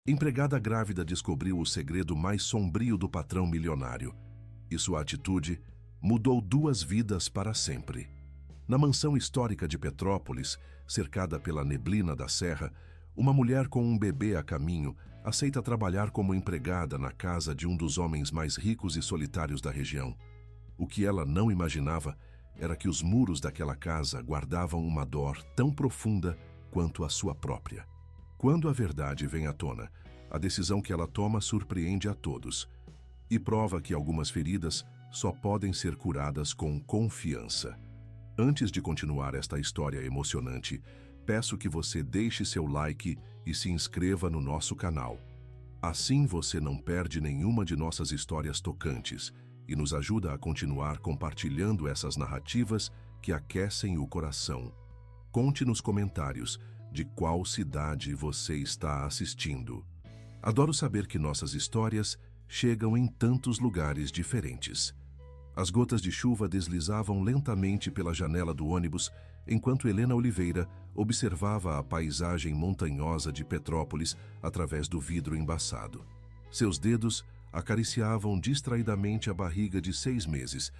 Empregada grávida descobriu o segredo mais sombrio do patrão milionário, e sua atitude mudou 2 vidas para sempre. Na mansão histórica de Petrópolis, cercada pela neblina da serra, uma mulher com um bebê a caminho aceita trabalhar como empregada na casa de um dos homens mais ricos e solitários da região. O que ela não imaginava era que os muros daquela casa guardavam uma dor tão profunda quanto a sua própria. Quando a verdade vem à tona, a decisão que ela toma surpreende a todos e prova que algumas feridas só podem ser curadas com confiança. Antes de continuar esta história emocionante, peço que você deixe seu like e se inscreva no nosso canal. Assim você não perde nenhuma de nossas histórias tocantes e nos ajuda a continuar compartilhando essas narrativas que aquecem o coração. Conte nos comentários de qual cidade você está assistindo. Adoro saber que nossas histórias chegam em tantos lugares diferentes. As gotas de chuva deslizavam lentamente pela janela do ônibus enquanto Helena Oliveira observava a paisagem montanhosa de Petrópolis através do vidro embaçado. Seus dedos acariciavam distraidamente a barriga de 6 meses,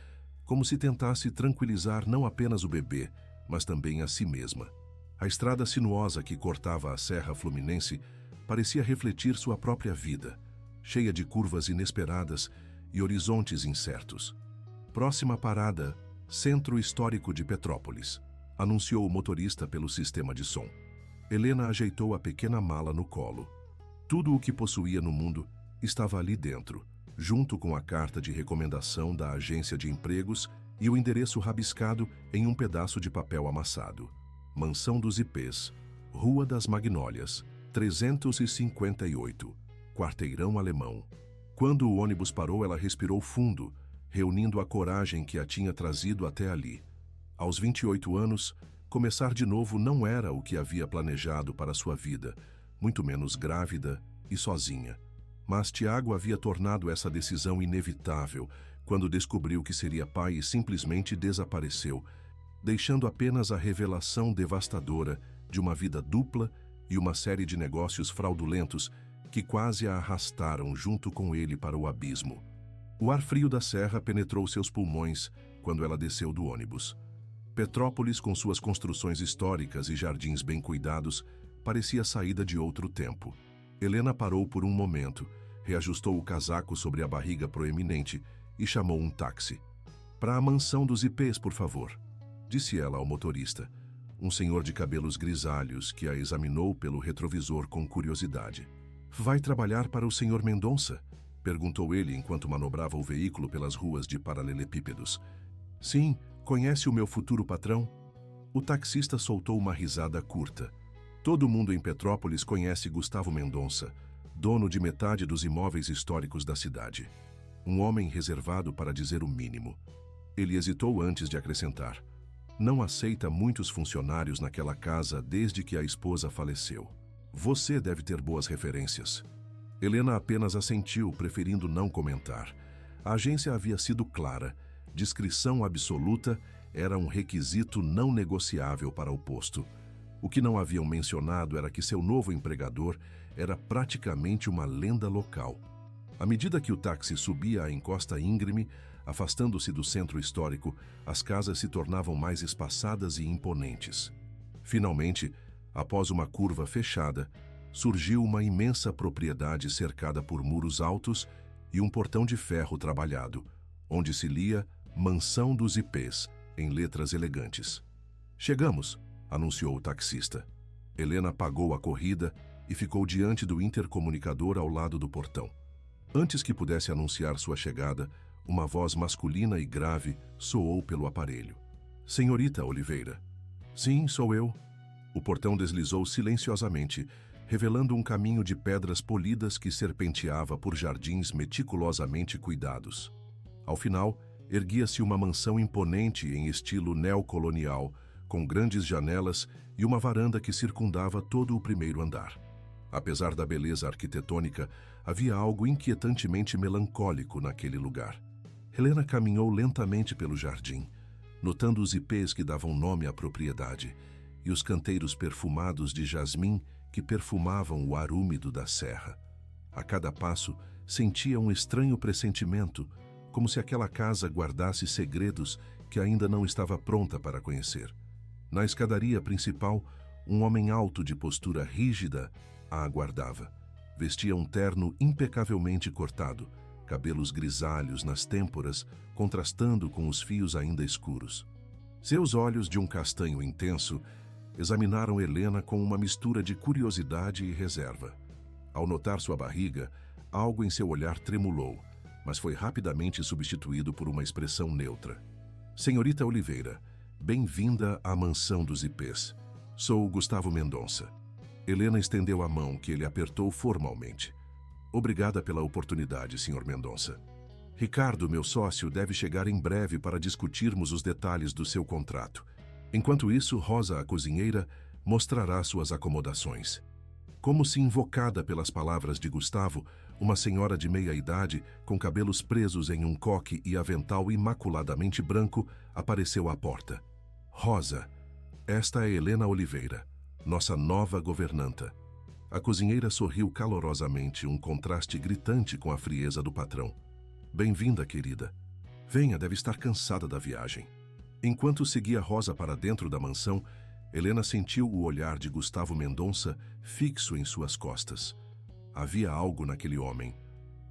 como se tentasse tranquilizar não apenas o bebê, mas também a si mesma. A estrada sinuosa que cortava a Serra Fluminense parecia refletir sua própria vida, cheia de curvas inesperadas e horizontes incertos. Próxima parada, Centro Histórico de Petrópolis, anunciou o motorista pelo sistema de som. Helena ajeitou a pequena mala no colo. Tudo o que possuía no mundo estava ali dentro, junto com a carta de recomendação da agência de empregos e o endereço rabiscado em um pedaço de papel amassado. Mansão dos Ipês, Rua das Magnólias, 358, Quarteirão Alemão. Quando o ônibus parou, ela respirou fundo, reunindo a coragem que a tinha trazido até ali. Aos 28 anos, começar de novo não era o que havia planejado para sua vida, muito menos grávida e sozinha. Mas Tiago havia tornado essa decisão inevitável quando descobriu que seria pai e simplesmente desapareceu, deixando apenas a revelação devastadora de uma vida dupla e uma série de negócios fraudulentos que quase a arrastaram junto com ele para o abismo. O ar frio da serra penetrou seus pulmões quando ela desceu do ônibus. Petrópolis, com suas construções históricas e jardins bem cuidados, parecia saída de outro tempo. Helena parou por um momento, reajustou o casaco sobre a barriga proeminente e chamou um táxi. "Para a mansão dos Ipês, por favor", disse ela ao motorista, um senhor de cabelos grisalhos que a examinou pelo retrovisor com curiosidade. "Vai trabalhar para o senhor Mendonça?", perguntou ele enquanto manobrava o veículo pelas ruas de paralelepípedos. "Sim, conhece o meu futuro patrão?" O taxista soltou uma risada curta. Todo mundo em Petrópolis conhece Gustavo Mendonça, dono de metade dos imóveis históricos da cidade. Um homem reservado para dizer o mínimo. Ele hesitou antes de acrescentar: "Não aceita muitos funcionários naquela casa desde que a esposa faleceu. Você deve ter boas referências." Helena apenas assentiu, preferindo não comentar. A agência havia sido clara: discrição absoluta era um requisito não negociável para o posto. O que não haviam mencionado era que seu novo empregador era praticamente uma lenda local. À medida que o táxi subia a encosta íngreme, afastando-se do centro histórico, as casas se tornavam mais espaçadas e imponentes. Finalmente, após uma curva fechada, surgiu uma imensa propriedade cercada por muros altos e um portão de ferro trabalhado, onde se lia Mansão dos Ipês, em letras elegantes. "Chegamos", anunciou o taxista. Helena pagou a corrida e ficou diante do intercomunicador ao lado do portão. Antes que pudesse anunciar sua chegada, uma voz masculina e grave soou pelo aparelho. "Senhorita Oliveira." "Sim, sou eu." O portão deslizou silenciosamente, revelando um caminho de pedras polidas que serpenteava por jardins meticulosamente cuidados. Ao final, erguia-se uma mansão imponente em estilo neocolonial, com grandes janelas e uma varanda que circundava todo o primeiro andar. Apesar da beleza arquitetônica, havia algo inquietantemente melancólico naquele lugar. Helena caminhou lentamente pelo jardim, notando os ipês que davam nome à propriedade e os canteiros perfumados de jasmim que perfumavam o ar úmido da serra. A cada passo, sentia um estranho pressentimento, como se aquela casa guardasse segredos que ainda não estava pronta para conhecer. Na escadaria principal, um homem alto de postura rígida a aguardava. Vestia um terno impecavelmente cortado, cabelos grisalhos nas têmporas, contrastando com os fios ainda escuros. Seus olhos, de um castanho intenso, examinaram Helena com uma mistura de curiosidade e reserva. Ao notar sua barriga, algo em seu olhar tremulou, mas foi rapidamente substituído por uma expressão neutra. Senhorita Oliveira, bem-vinda à mansão dos Ipês. Sou Gustavo Mendonça. Helena estendeu a mão, que ele apertou formalmente. Obrigada pela oportunidade, Sr. Mendonça. Ricardo, meu sócio, deve chegar em breve para discutirmos os detalhes do seu contrato. Enquanto isso, Rosa, a cozinheira, mostrará suas acomodações. Como se invocada pelas palavras de Gustavo, uma senhora de meia-idade, com cabelos presos em um coque e avental imaculadamente branco, apareceu à porta. Rosa, esta é Helena Oliveira, nossa nova governanta. A cozinheira sorriu calorosamente, um contraste gritante com a frieza do patrão. Bem-vinda, querida. Venha, deve estar cansada da viagem. Enquanto seguia Rosa para dentro da mansão, Helena sentiu o olhar de Gustavo Mendonça fixo em suas costas. Havia algo naquele homem,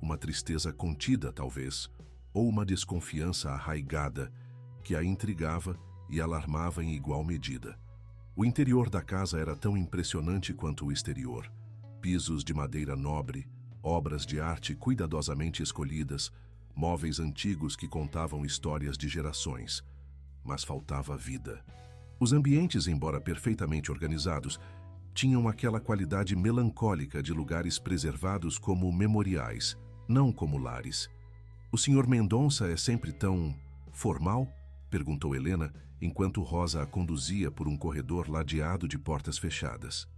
uma tristeza contida, talvez, ou uma desconfiança arraigada, que a intrigava e alarmava em igual medida. O interior da casa era tão impressionante quanto o exterior. Pisos de madeira nobre, obras de arte cuidadosamente escolhidas, móveis antigos que contavam histórias de gerações. Mas faltava vida. Os ambientes, embora perfeitamente organizados, tinham aquela qualidade melancólica de lugares preservados como memoriais, não como lares. O Sr. Mendonça é sempre tão formal? Perguntou Helena, enquanto Rosa a conduzia por um corredor ladeado de portas fechadas.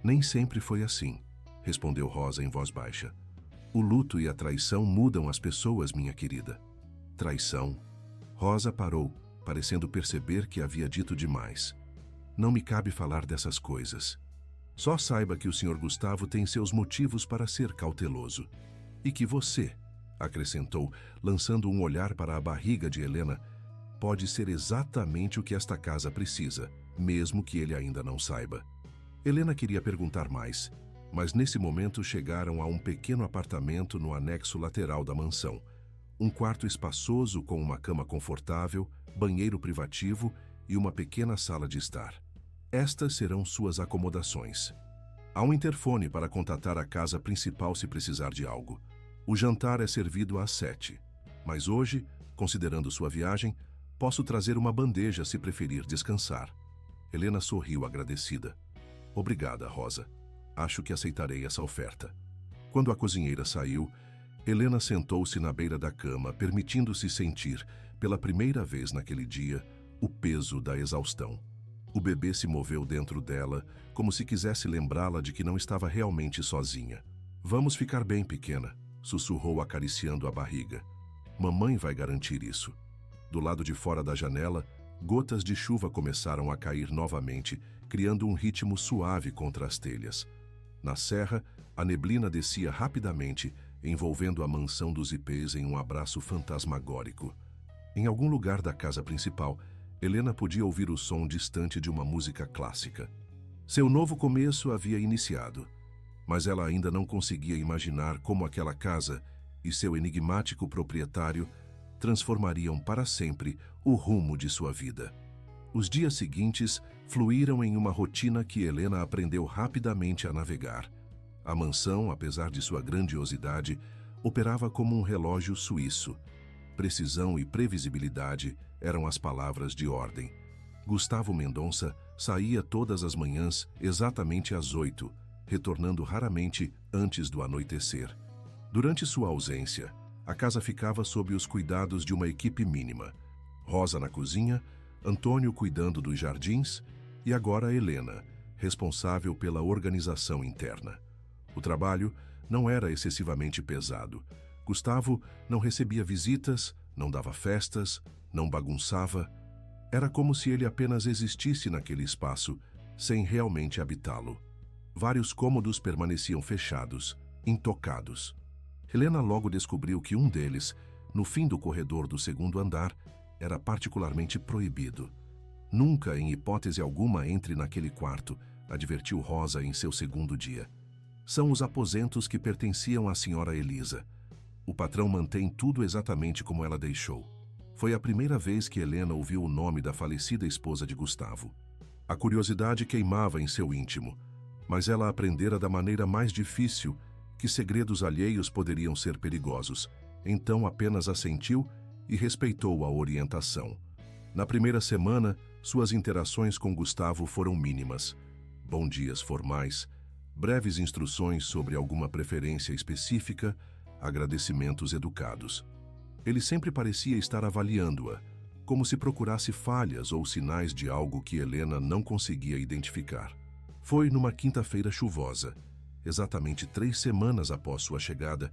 Nem sempre foi assim, respondeu Rosa em voz baixa. O luto e a traição mudam as pessoas, minha querida. Traição? Rosa parou, parecendo perceber que havia dito demais. Não me cabe falar dessas coisas. Só saiba que o Sr. Gustavo tem seus motivos para ser cauteloso. E que você, acrescentou, lançando um olhar para a barriga de Helena, pode ser exatamente o que esta casa precisa, mesmo que ele ainda não saiba. Helena queria perguntar mais, mas nesse momento chegaram a um pequeno apartamento no anexo lateral da mansão. Um quarto espaçoso com uma cama confortável, banheiro privativo e uma pequena sala de estar. Estas serão suas acomodações. Há um interfone para contatar a casa principal se precisar de algo. O jantar é servido às 7, mas hoje, considerando sua viagem, posso trazer uma bandeja se preferir descansar. Helena sorriu agradecida. Obrigada, Rosa. Acho que aceitarei essa oferta. Quando a cozinheira saiu, Helena sentou-se na beira da cama, permitindo-se sentir, pela primeira vez naquele dia, o peso da exaustão. O bebê se moveu dentro dela, como se quisesse lembrá-la de que não estava realmente sozinha. Vamos ficar bem, pequena, sussurrou acariciando a barriga. Mamãe vai garantir isso. Do lado de fora da janela, gotas de chuva começaram a cair novamente, criando um ritmo suave contra as telhas. Na serra, a neblina descia rapidamente, envolvendo a mansão dos Ipês em um abraço fantasmagórico. Em algum lugar da casa principal, Helena podia ouvir o som distante de uma música clássica. Seu novo começo havia iniciado, mas ela ainda não conseguia imaginar como aquela casa e seu enigmático proprietário transformariam para sempre o rumo de sua vida. Os dias seguintes fluíram em uma rotina que Helena aprendeu rapidamente a navegar. A mansão, apesar de sua grandiosidade, operava como um relógio suíço. Precisão e previsibilidade eram as palavras de ordem. Gustavo Mendonça saía todas as manhãs exatamente às 8, retornando raramente antes do anoitecer. Durante sua ausência, a casa ficava sob os cuidados de uma equipe mínima. Rosa na cozinha, Antônio cuidando dos jardins e agora Helena, responsável pela organização interna. O trabalho não era excessivamente pesado. Gustavo não recebia visitas, não dava festas, não bagunçava. Era como se ele apenas existisse naquele espaço, sem realmente habitá-lo. Vários cômodos permaneciam fechados, intocados. Helena logo descobriu que um deles, no fim do corredor do segundo andar, era particularmente proibido. Nunca, em hipótese alguma, entre naquele quarto, advertiu Rosa em seu segundo dia. São os aposentos que pertenciam à senhora Elisa. O patrão mantém tudo exatamente como ela deixou. Foi a primeira vez que Helena ouviu o nome da falecida esposa de Gustavo. A curiosidade queimava em seu íntimo, mas ela aprendera da maneira mais difícil que segredos alheios poderiam ser perigosos. Então apenas assentiu e respeitou a orientação. Na primeira semana, suas interações com Gustavo foram mínimas. Bom dias formais, breves instruções sobre alguma preferência específica, agradecimentos educados. Ele sempre parecia estar avaliando-a, como se procurasse falhas ou sinais de algo que Helena não conseguia identificar. Foi numa quinta-feira chuvosa, exatamente 3 semanas após sua chegada,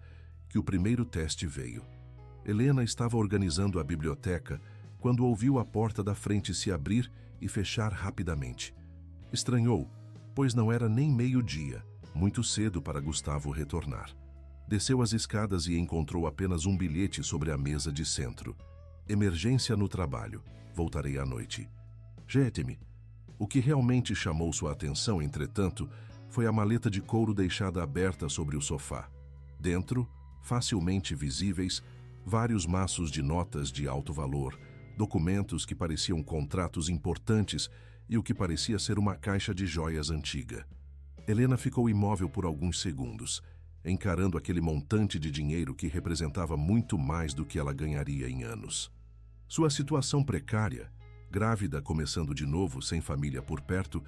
que o primeiro teste veio. Helena estava organizando a biblioteca quando ouviu a porta da frente se abrir e fechar rapidamente. Estranhou, pois não era nem meio-dia, muito cedo para Gustavo retornar. Desceu as escadas e encontrou apenas um bilhete sobre a mesa de centro. Emergência no trabalho. Voltarei à noite. Jete-me. O que realmente chamou sua atenção, entretanto, foi a maleta de couro deixada aberta sobre o sofá. Dentro, facilmente visíveis, vários maços de notas de alto valor, documentos que pareciam contratos importantes e o que parecia ser uma caixa de joias antiga. Helena ficou imóvel por alguns segundos, encarando aquele montante de dinheiro que representava muito mais do que ela ganharia em anos. Sua situação precária, grávida começando de novo sem família por perto,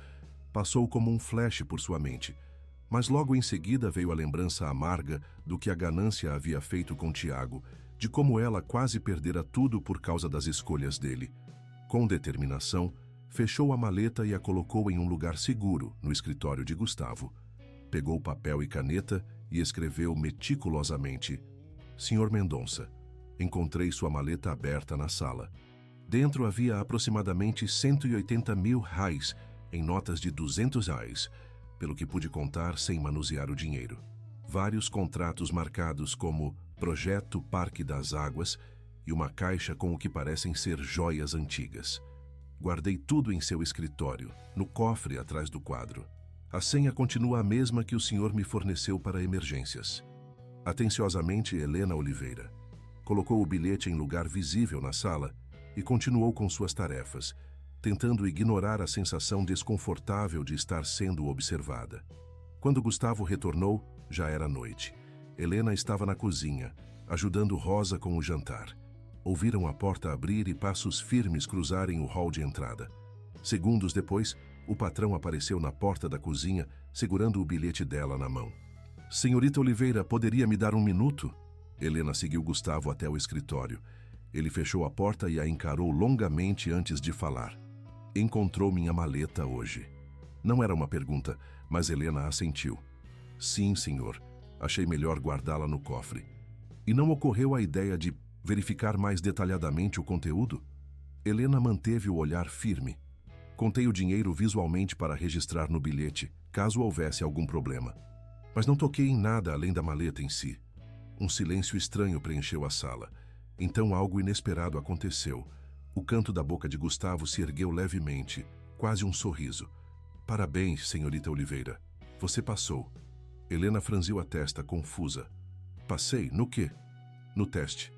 passou como um flash por sua mente, mas logo em seguida veio a lembrança amarga do que a ganância havia feito com Tiago, de como ela quase perdera tudo por causa das escolhas dele. Com determinação, fechou a maleta e a colocou em um lugar seguro no escritório de Gustavo. Pegou papel e caneta e escreveu meticulosamente: Senhor Mendonça, encontrei sua maleta aberta na sala. Dentro havia aproximadamente 180 mil reais em notas de 200 reais, pelo que pude contar sem manusear o dinheiro. Vários contratos marcados como Projeto Parque das Águas e uma caixa com o que parecem ser joias antigas. Guardei tudo em seu escritório, no cofre atrás do quadro. A senha continua a mesma que o senhor me forneceu para emergências. Atenciosamente, Helena Oliveira. Colocou o bilhete em lugar visível na sala e continuou com suas tarefas, tentando ignorar a sensação desconfortável de estar sendo observada. Quando Gustavo retornou, já era noite. Helena estava na cozinha, ajudando Rosa com o jantar. Ouviram a porta abrir e passos firmes cruzarem o hall de entrada. Segundos depois, o patrão apareceu na porta da cozinha, segurando o bilhete dela na mão. Senhorita Oliveira, poderia me dar um minuto? Helena seguiu Gustavo até o escritório. Ele fechou a porta e a encarou longamente antes de falar. Encontrou minha maleta hoje. Não era uma pergunta, mas Helena assentiu. Sim, senhor. Achei melhor guardá-la no cofre. E não ocorreu a ideia de verificar mais detalhadamente o conteúdo? Helena manteve o olhar firme. Contei o dinheiro visualmente para registrar no bilhete, caso houvesse algum problema. Mas não toquei em nada além da maleta em si. Um silêncio estranho preencheu a sala. Então algo inesperado aconteceu. O canto da boca de Gustavo se ergueu levemente, quase um sorriso. Parabéns, senhorita Oliveira. Você passou. Helena franziu a testa, confusa. Passei? No quê? No teste.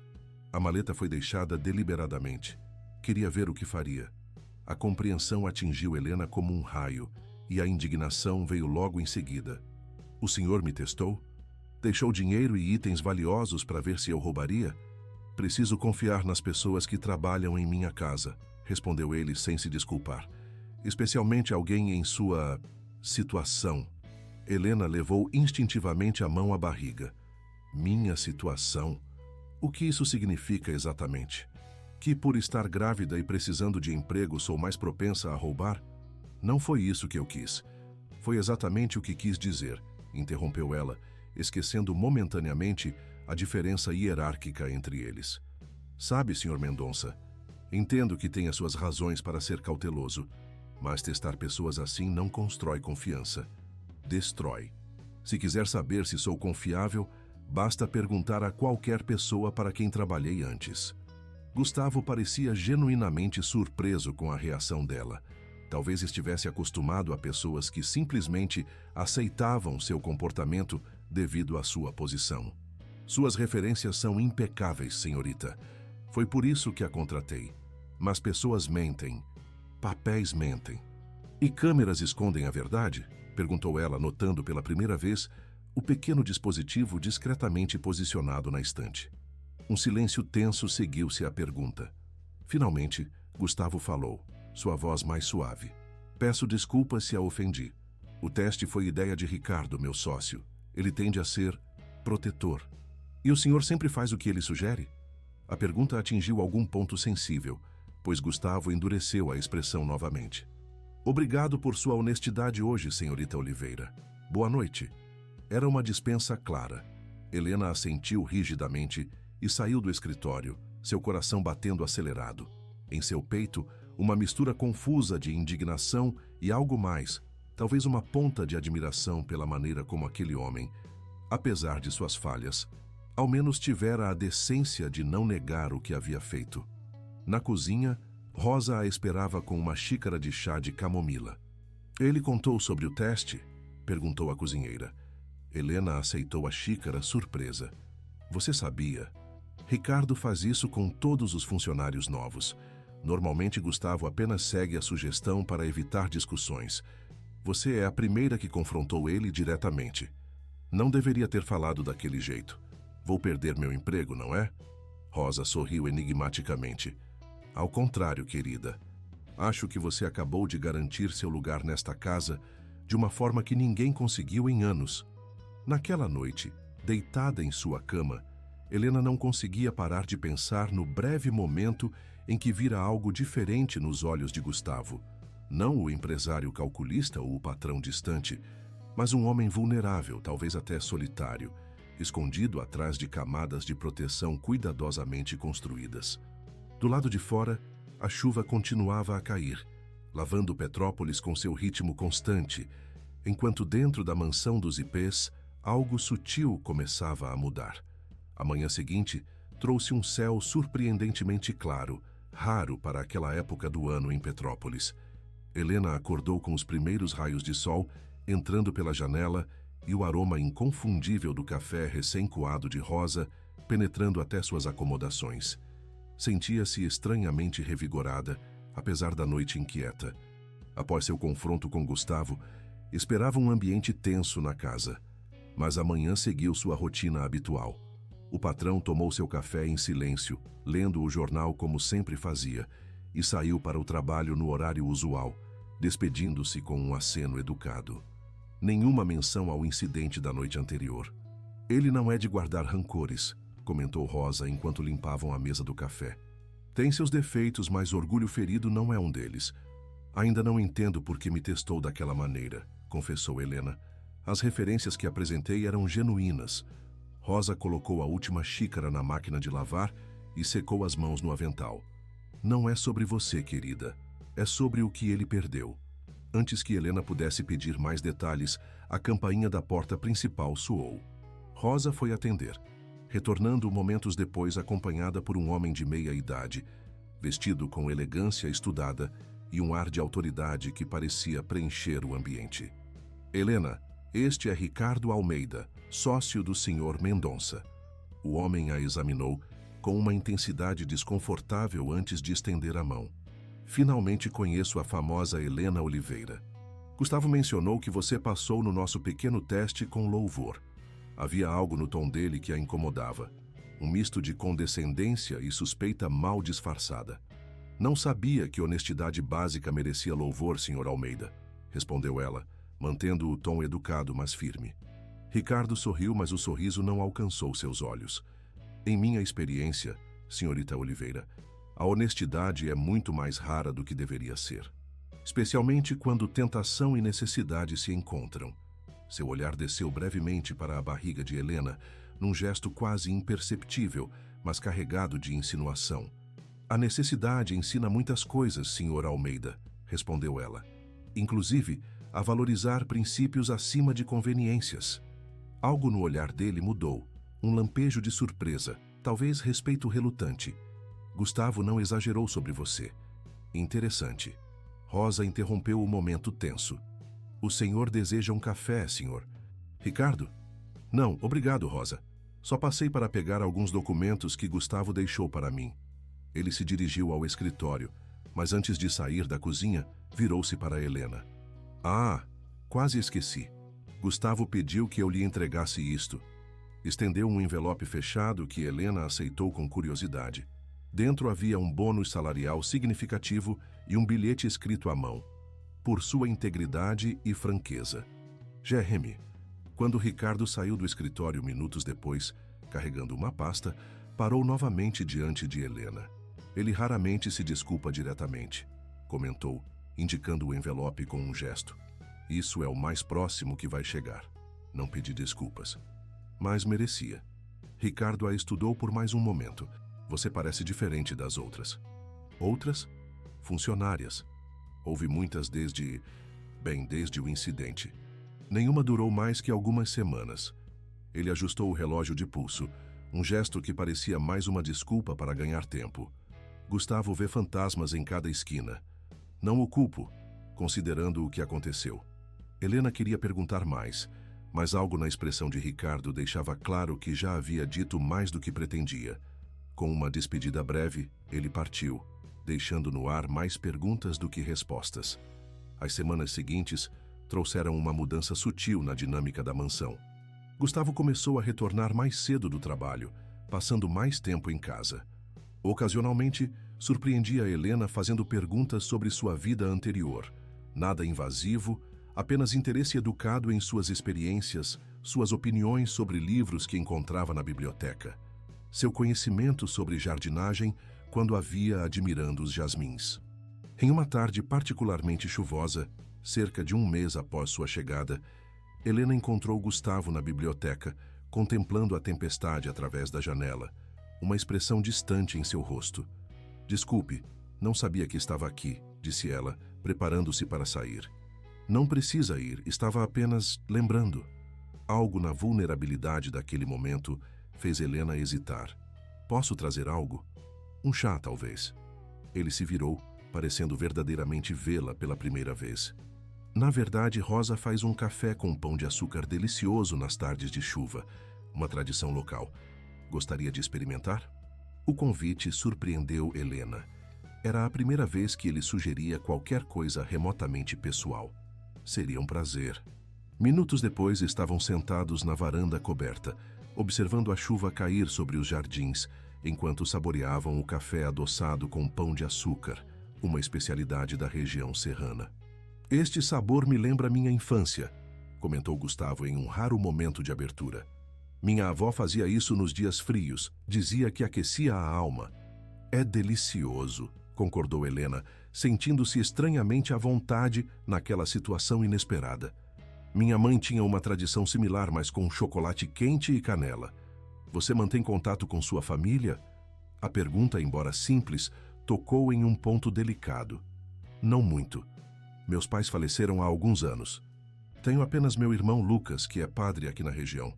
A maleta foi deixada deliberadamente. Queria ver o que faria. A compreensão atingiu Helena como um raio, e a indignação veio logo em seguida. O senhor me testou? Deixou dinheiro e itens valiosos para ver se eu roubaria? Preciso confiar nas pessoas que trabalham em minha casa, respondeu ele sem se desculpar. Especialmente alguém em sua situação. Helena levou instintivamente a mão à barriga. Minha situação? O que isso significa exatamente? Que por estar grávida e precisando de emprego sou mais propensa a roubar? Não foi isso que eu quis. Foi exatamente o que quis dizer, interrompeu ela, esquecendo momentaneamente a diferença hierárquica entre eles. Sabe, Sr. Mendonça, entendo que tenha suas razões para ser cauteloso, mas testar pessoas assim não constrói confiança. destrói. Se quiser saber se sou confiável, basta perguntar a qualquer pessoa para quem trabalhei antes. Gustavo parecia genuinamente surpreso com a reação dela. Talvez estivesse acostumado a pessoas que simplesmente aceitavam seu comportamento devido à sua posição. Suas referências são impecáveis, senhorita. Foi por isso que a contratei. Mas pessoas mentem. Papéis mentem. E câmeras escondem a verdade? Perguntou ela, notando pela primeira vez o pequeno dispositivo discretamente posicionado na estante. Um silêncio tenso seguiu-se à pergunta. Finalmente, Gustavo falou, sua voz mais suave. Peço desculpas se a ofendi. O teste foi ideia de Ricardo, meu sócio. Ele tende a ser protetor. E o senhor sempre faz o que ele sugere? A pergunta atingiu algum ponto sensível, pois Gustavo endureceu a expressão novamente. Obrigado por sua honestidade hoje, senhorita Oliveira. Boa noite. Era uma dispensa clara. Helena assentiu rigidamente e saiu do escritório, seu coração batendo acelerado. Em seu peito, uma mistura confusa de indignação e algo mais, talvez uma ponta de admiração pela maneira como aquele homem, apesar de suas falhas, ao menos tivera a decência de não negar o que havia feito. Na cozinha, Rosa a esperava com uma xícara de chá de camomila. Ele contou sobre o teste? Perguntou a cozinheira. Helena aceitou a xícara, surpresa. Você sabia? Ricardo faz isso com todos os funcionários novos. Normalmente Gustavo apenas segue a sugestão para evitar discussões. Você é a primeira que confrontou ele diretamente. Não deveria ter falado daquele jeito. Vou perder meu emprego, não é? Rosa sorriu enigmaticamente. Ao contrário, querida. Acho que você acabou de garantir seu lugar nesta casa de uma forma que ninguém conseguiu em anos. Naquela noite, deitada em sua cama, Helena não conseguia parar de pensar no breve momento em que vira algo diferente nos olhos de Gustavo. Não o empresário calculista ou o patrão distante, mas um homem vulnerável, talvez até solitário, escondido atrás de camadas de proteção cuidadosamente construídas. Do lado de fora, a chuva continuava a cair, lavando Petrópolis com seu ritmo constante, enquanto dentro da mansão dos ipês, algo sutil começava a mudar. A manhã seguinte trouxe um céu surpreendentemente claro, raro para aquela época do ano em Petrópolis. Helena acordou com os primeiros raios de sol entrando pela janela e o aroma inconfundível do café recém-coado de Rosa penetrando até suas acomodações. Sentia-se estranhamente revigorada, apesar da noite inquieta. Após seu confronto com Gustavo, esperava um ambiente tenso na casa. Mas a manhã seguiu sua rotina habitual. O patrão tomou seu café em silêncio, lendo o jornal como sempre fazia, e saiu para o trabalho no horário usual, despedindo-se com um aceno educado. Nenhuma menção ao incidente da noite anterior. Ele não é de guardar rancores, comentou Rosa enquanto limpavam a mesa do café. Tem seus defeitos, mas orgulho ferido não é um deles. Ainda não entendo por que me testou daquela maneira, confessou Helena. As referências que apresentei eram genuínas. Rosa colocou a última xícara na máquina de lavar e secou as mãos no avental. Não é sobre você, querida. É sobre o que ele perdeu. Antes que Helena pudesse pedir mais detalhes, a campainha da porta principal soou. Rosa foi atender, retornando momentos depois acompanhada por um homem de meia idade, vestido com elegância estudada e um ar de autoridade que parecia preencher o ambiente. Helena, este é Ricardo Almeida, sócio do Sr. Mendonça. O homem a examinou com uma intensidade desconfortável antes de estender a mão. Finalmente conheço a famosa Helena Oliveira. Gustavo mencionou que você passou no nosso pequeno teste com louvor. Havia algo no tom dele que a incomodava. Um misto de condescendência e suspeita mal disfarçada. Não sabia que honestidade básica merecia louvor, Sr. Almeida, respondeu ela, mantendo o tom educado, mas firme. Ricardo sorriu, mas o sorriso não alcançou seus olhos. Em minha experiência, senhorita Oliveira, a honestidade é muito mais rara do que deveria ser. Especialmente quando tentação e necessidade se encontram. Seu olhar desceu brevemente para a barriga de Helena, num gesto quase imperceptível, mas carregado de insinuação. A necessidade ensina muitas coisas, Sr. Almeida, respondeu ela. Inclusive, a valorizar princípios acima de conveniências. Algo no olhar dele mudou, um lampejo de surpresa, talvez respeito relutante. Gustavo não exagerou sobre você. Interessante. Rosa interrompeu o momento tenso. O senhor deseja um café, senhor? Ricardo? Não, obrigado, Rosa. Só passei para pegar alguns documentos que Gustavo deixou para mim. Ele se dirigiu ao escritório, mas antes de sair da cozinha, virou-se para Helena. Ah, quase esqueci. Gustavo pediu que eu lhe entregasse isto. Estendeu um envelope fechado que Helena aceitou com curiosidade. Dentro havia um bônus salarial significativo e um bilhete escrito à mão. Por sua integridade e franqueza. Jeremy. Quando Ricardo saiu do escritório minutos depois, carregando uma pasta, parou novamente diante de Helena. Ele raramente se desculpa diretamente, comentou, indicando o envelope com um gesto. Isso é o mais próximo que vai chegar. Não pedi desculpas. Mas merecia. Ricardo a estudou por mais um momento. Você parece diferente das outras. Outras? Funcionárias. Houve muitas desde o incidente. Nenhuma durou mais que algumas semanas. Ele ajustou o relógio de pulso, um gesto que parecia mais uma desculpa para ganhar tempo. Gustavo vê fantasmas em cada esquina. Não o culpo, considerando o que aconteceu. Helena queria perguntar mais, mas algo na expressão de Ricardo deixava claro que já havia dito mais do que pretendia. Com uma despedida breve, ele partiu, deixando no ar mais perguntas do que respostas. As semanas seguintes trouxeram uma mudança sutil na dinâmica da mansão. Gustavo começou a retornar mais cedo do trabalho, passando mais tempo em casa. Ocasionalmente, surpreendia Helena fazendo perguntas sobre sua vida anterior. Nada invasivo, apenas interesse educado em suas experiências, suas opiniões sobre livros que encontrava na biblioteca. Seu conhecimento sobre jardinagem quando havia admirando os jasmins. Em uma tarde particularmente chuvosa, cerca de um mês após sua chegada, Helena encontrou Gustavo na biblioteca, contemplando a tempestade através da janela, uma expressão distante em seu rosto. Desculpe, não sabia que estava aqui, disse ela, preparando-se para sair. Não precisa ir, estava apenas lembrando. Algo na vulnerabilidade daquele momento fez Helena hesitar. Posso trazer algo? Um chá, talvez. Ele se virou, parecendo verdadeiramente vê-la pela primeira vez. Na verdade, Rosa faz um café com pão de açúcar delicioso nas tardes de chuva, uma tradição local. Gostaria de experimentar? O convite surpreendeu Helena. Era a primeira vez que ele sugeria qualquer coisa remotamente pessoal. Seria um prazer. Minutos depois, estavam sentados na varanda coberta, observando a chuva cair sobre os jardins, enquanto saboreavam o café adoçado com pão de açúcar, uma especialidade da região serrana. Este sabor me lembra minha infância, comentou Gustavo em um raro momento de abertura. Minha avó fazia isso nos dias frios, dizia que aquecia a alma. É delicioso, concordou Helena, sentindo-se estranhamente à vontade naquela situação inesperada. Minha mãe tinha uma tradição similar, mas com chocolate quente e canela. Você mantém contato com sua família? A pergunta, embora simples, tocou em um ponto delicado. Não muito. Meus pais faleceram há alguns anos. Tenho apenas meu irmão Lucas, que é padre aqui na região.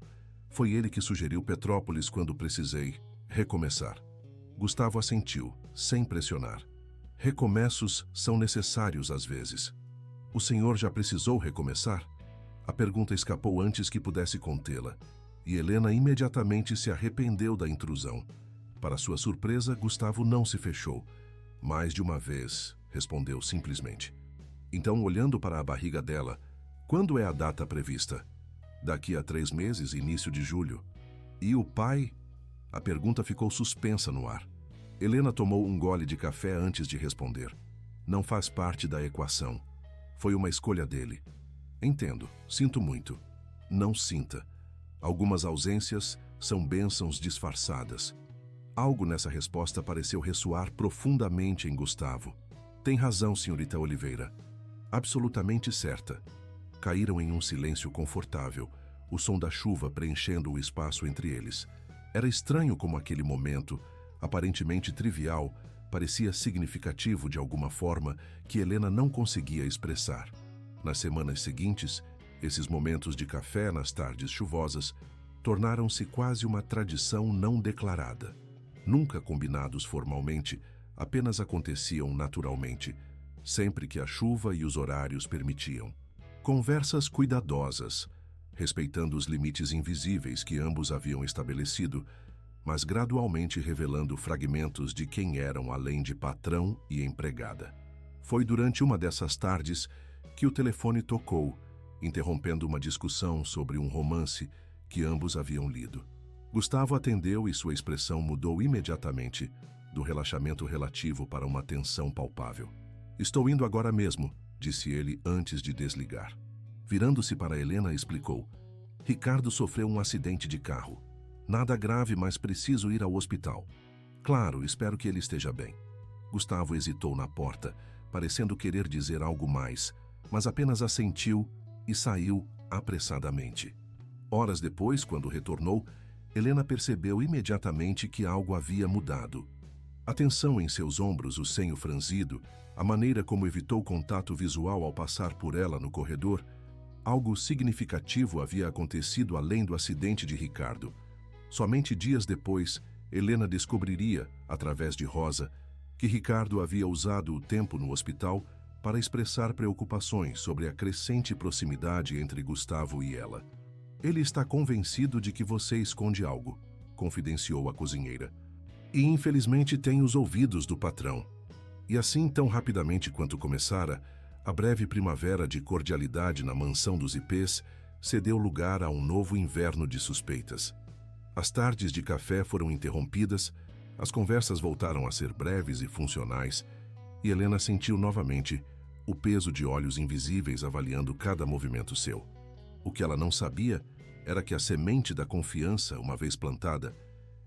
Foi ele que sugeriu Petrópolis quando precisei recomeçar. Gustavo assentiu, sem pressionar. Recomeços são necessários às vezes. O senhor já precisou recomeçar? A pergunta escapou antes que pudesse contê-la, e Helena imediatamente se arrependeu da intrusão. Para sua surpresa, Gustavo não se fechou. Mais de uma vez, respondeu simplesmente. Então, olhando para a barriga dela, quando é a data prevista? Daqui a 3 meses, início de julho. E o pai? A pergunta ficou suspensa no ar. Helena tomou um gole de café antes de responder. Não faz parte da equação. Foi uma escolha dele. Entendo, sinto muito. Não sinta. Algumas ausências são bênçãos disfarçadas. Algo nessa resposta pareceu ressoar profundamente em Gustavo. Tem razão, senhorita Oliveira. Absolutamente certa. Caíram em um silêncio confortável, o som da chuva preenchendo o espaço entre eles. Era estranho como aquele momento, aparentemente trivial, parecia significativo de alguma forma que Helena não conseguia expressar. Nas semanas seguintes, esses momentos de café nas tardes chuvosas tornaram-se quase uma tradição não declarada. Nunca combinados formalmente, apenas aconteciam naturalmente, sempre que a chuva e os horários permitiam. Conversas cuidadosas, respeitando os limites invisíveis que ambos haviam estabelecido, mas gradualmente revelando fragmentos de quem eram além de patrão e empregada. Foi durante uma dessas tardes que o telefone tocou, interrompendo uma discussão sobre um romance que ambos haviam lido. Gustavo atendeu e sua expressão mudou imediatamente, do relaxamento relativo para uma tensão palpável. "Estou indo agora mesmo", disse ele antes de desligar. Virando-se para Helena, explicou: "Ricardo sofreu um acidente de carro. Nada grave, mas preciso ir ao hospital. Claro, espero que ele esteja bem." Gustavo hesitou na porta, parecendo querer dizer algo mais, mas apenas assentiu e saiu apressadamente. Horas depois, quando retornou, Helena percebeu imediatamente que algo havia mudado. A tensão em seus ombros, o senho franzido, a maneira como evitou contato visual ao passar por ela no corredor, algo significativo havia acontecido além do acidente de Ricardo. Somente dias depois, Helena descobriria, através de Rosa, que Ricardo havia usado o tempo no hospital para expressar preocupações sobre a crescente proximidade entre Gustavo e ela. "Ele está convencido de que você esconde algo", confidenciou a cozinheira. "E infelizmente tem os ouvidos do patrão." E assim, tão rapidamente quanto começara, a breve primavera de cordialidade na mansão dos Ipês cedeu lugar a um novo inverno de suspeitas. As tardes de café foram interrompidas, as conversas voltaram a ser breves e funcionais, e Helena sentiu novamente o peso de olhos invisíveis avaliando cada movimento seu. O que ela não sabia era que a semente da confiança, uma vez plantada,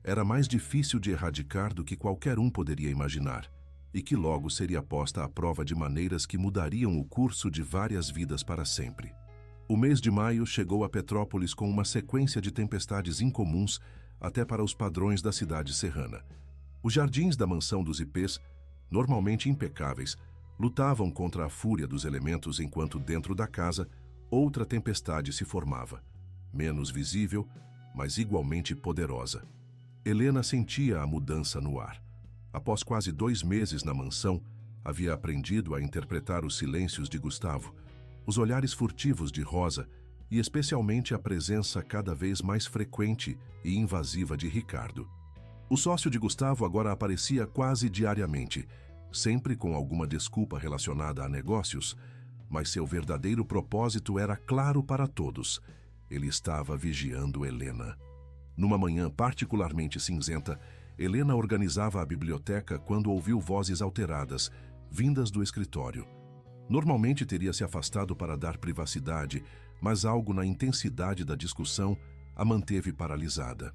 era mais difícil de erradicar do que qualquer um poderia imaginar, e que logo seria posta à prova de maneiras que mudariam o curso de várias vidas para sempre. O mês de maio chegou a Petrópolis com uma sequência de tempestades incomuns até para os padrões da cidade serrana. Os jardins da mansão dos Ipês, normalmente impecáveis, lutavam contra a fúria dos elementos enquanto dentro da casa outra tempestade se formava, menos visível, mas igualmente poderosa. Helena sentia a mudança no ar. Após quase 2 meses na mansão, havia aprendido a interpretar os silêncios de Gustavo, os olhares furtivos de Rosa e especialmente a presença cada vez mais frequente e invasiva de Ricardo. O sócio de Gustavo agora aparecia quase diariamente, sempre com alguma desculpa relacionada a negócios, mas seu verdadeiro propósito era claro para todos. Ele estava vigiando Helena. Numa manhã particularmente cinzenta, Helena organizava a biblioteca quando ouviu vozes alteradas, vindas do escritório. Normalmente teria se afastado para dar privacidade, mas algo na intensidade da discussão a manteve paralisada.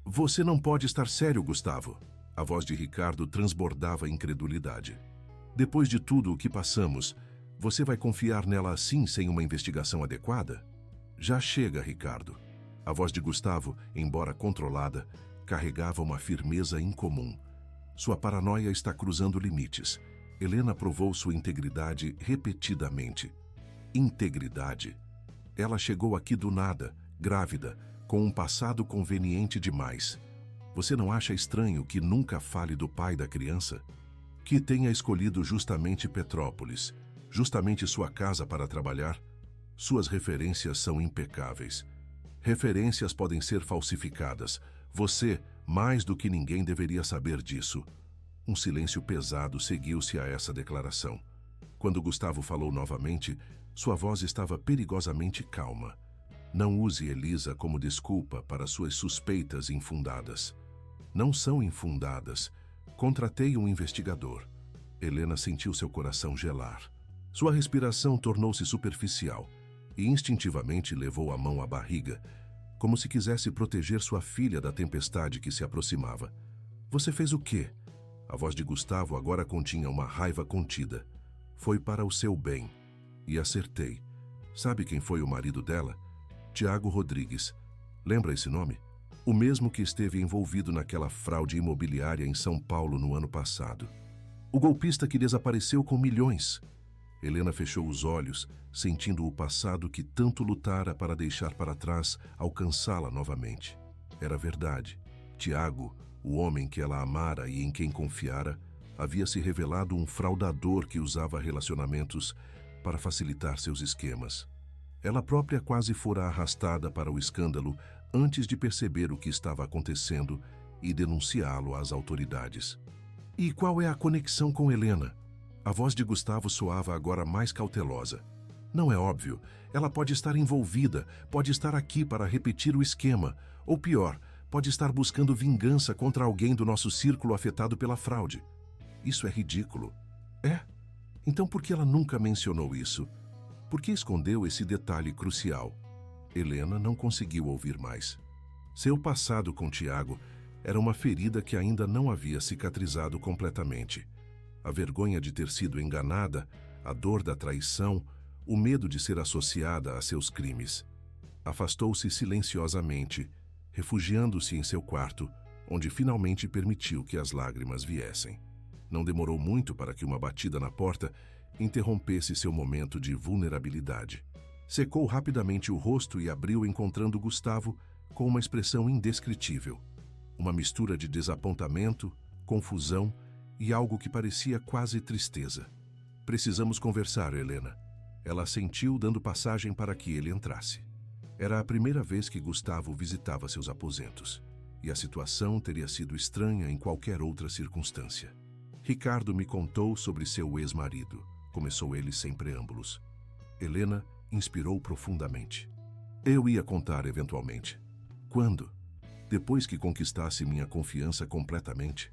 "Você não pode estar sério, Gustavo." A voz de Ricardo transbordava incredulidade. "Depois de tudo o que passamos, você vai confiar nela assim sem uma investigação adequada?" "Já chega, Ricardo." A voz de Gustavo, embora controlada, carregava uma firmeza incomum. Sua paranoia está cruzando limites. Helena provou sua integridade repetidamente. Integridade. Ela chegou aqui do nada, grávida, com um passado conveniente demais. Você não acha estranho que nunca fale do pai da criança? Que tenha escolhido justamente Petrópolis, justamente sua casa para trabalhar? Suas referências são impecáveis. Referências podem ser falsificadas. Você, mais do que ninguém, deveria saber disso. Um silêncio pesado seguiu-se a essa declaração. Quando Gustavo falou novamente, sua voz estava perigosamente calma. "Não use Elisa como desculpa para suas suspeitas infundadas." "Não são infundadas. Contratei um investigador." Helena sentiu seu coração gelar. Sua respiração tornou-se superficial e instintivamente levou a mão à barriga, como se quisesse proteger sua filha da tempestade que se aproximava. "Você fez o quê?" A voz de Gustavo agora continha uma raiva contida. "Foi para o seu bem. E acertei. Sabe quem foi o marido dela? Tiago Rodrigues. Lembra esse nome? O mesmo que esteve envolvido naquela fraude imobiliária em São Paulo no ano passado. O golpista que desapareceu com milhões." Helena fechou os olhos, sentindo o passado que tanto lutara para deixar para trás, alcançá-la novamente. Era verdade. Tiago, o homem que ela amara e em quem confiara, havia se revelado um fraudador que usava relacionamentos para facilitar seus esquemas. Ela própria quase fora arrastada para o escândalo antes de perceber o que estava acontecendo e denunciá-lo às autoridades. E qual é a conexão com Helena? A voz de Gustavo soava agora mais cautelosa. Não é óbvio. Ela pode estar envolvida, pode estar aqui para repetir o esquema. Ou pior, pode estar buscando vingança contra alguém do nosso círculo afetado pela fraude. Isso é ridículo. É? Então por que ela nunca mencionou isso? Por que escondeu esse detalhe crucial? Helena não conseguiu ouvir mais. Seu passado com Tiago era uma ferida que ainda não havia cicatrizado completamente. A vergonha de ter sido enganada, a dor da traição, o medo de ser associada a seus crimes. Afastou-se silenciosamente, refugiando-se em seu quarto, onde finalmente permitiu que as lágrimas viessem. Não demorou muito para que uma batida na porta interrompesse seu momento de vulnerabilidade. Secou rapidamente o rosto e abriu encontrando Gustavo com uma expressão indescritível. Uma mistura de desapontamento, confusão e algo que parecia quase tristeza. Precisamos conversar, Helena. Ela assentiu, dando passagem para que ele entrasse. Era a primeira vez que Gustavo visitava seus aposentos, e a situação teria sido estranha em qualquer outra circunstância. Ricardo me contou sobre seu ex-marido, começou ele sem preâmbulos. Helena inspirou profundamente. Eu ia contar eventualmente. Quando? Depois que conquistasse minha confiança completamente.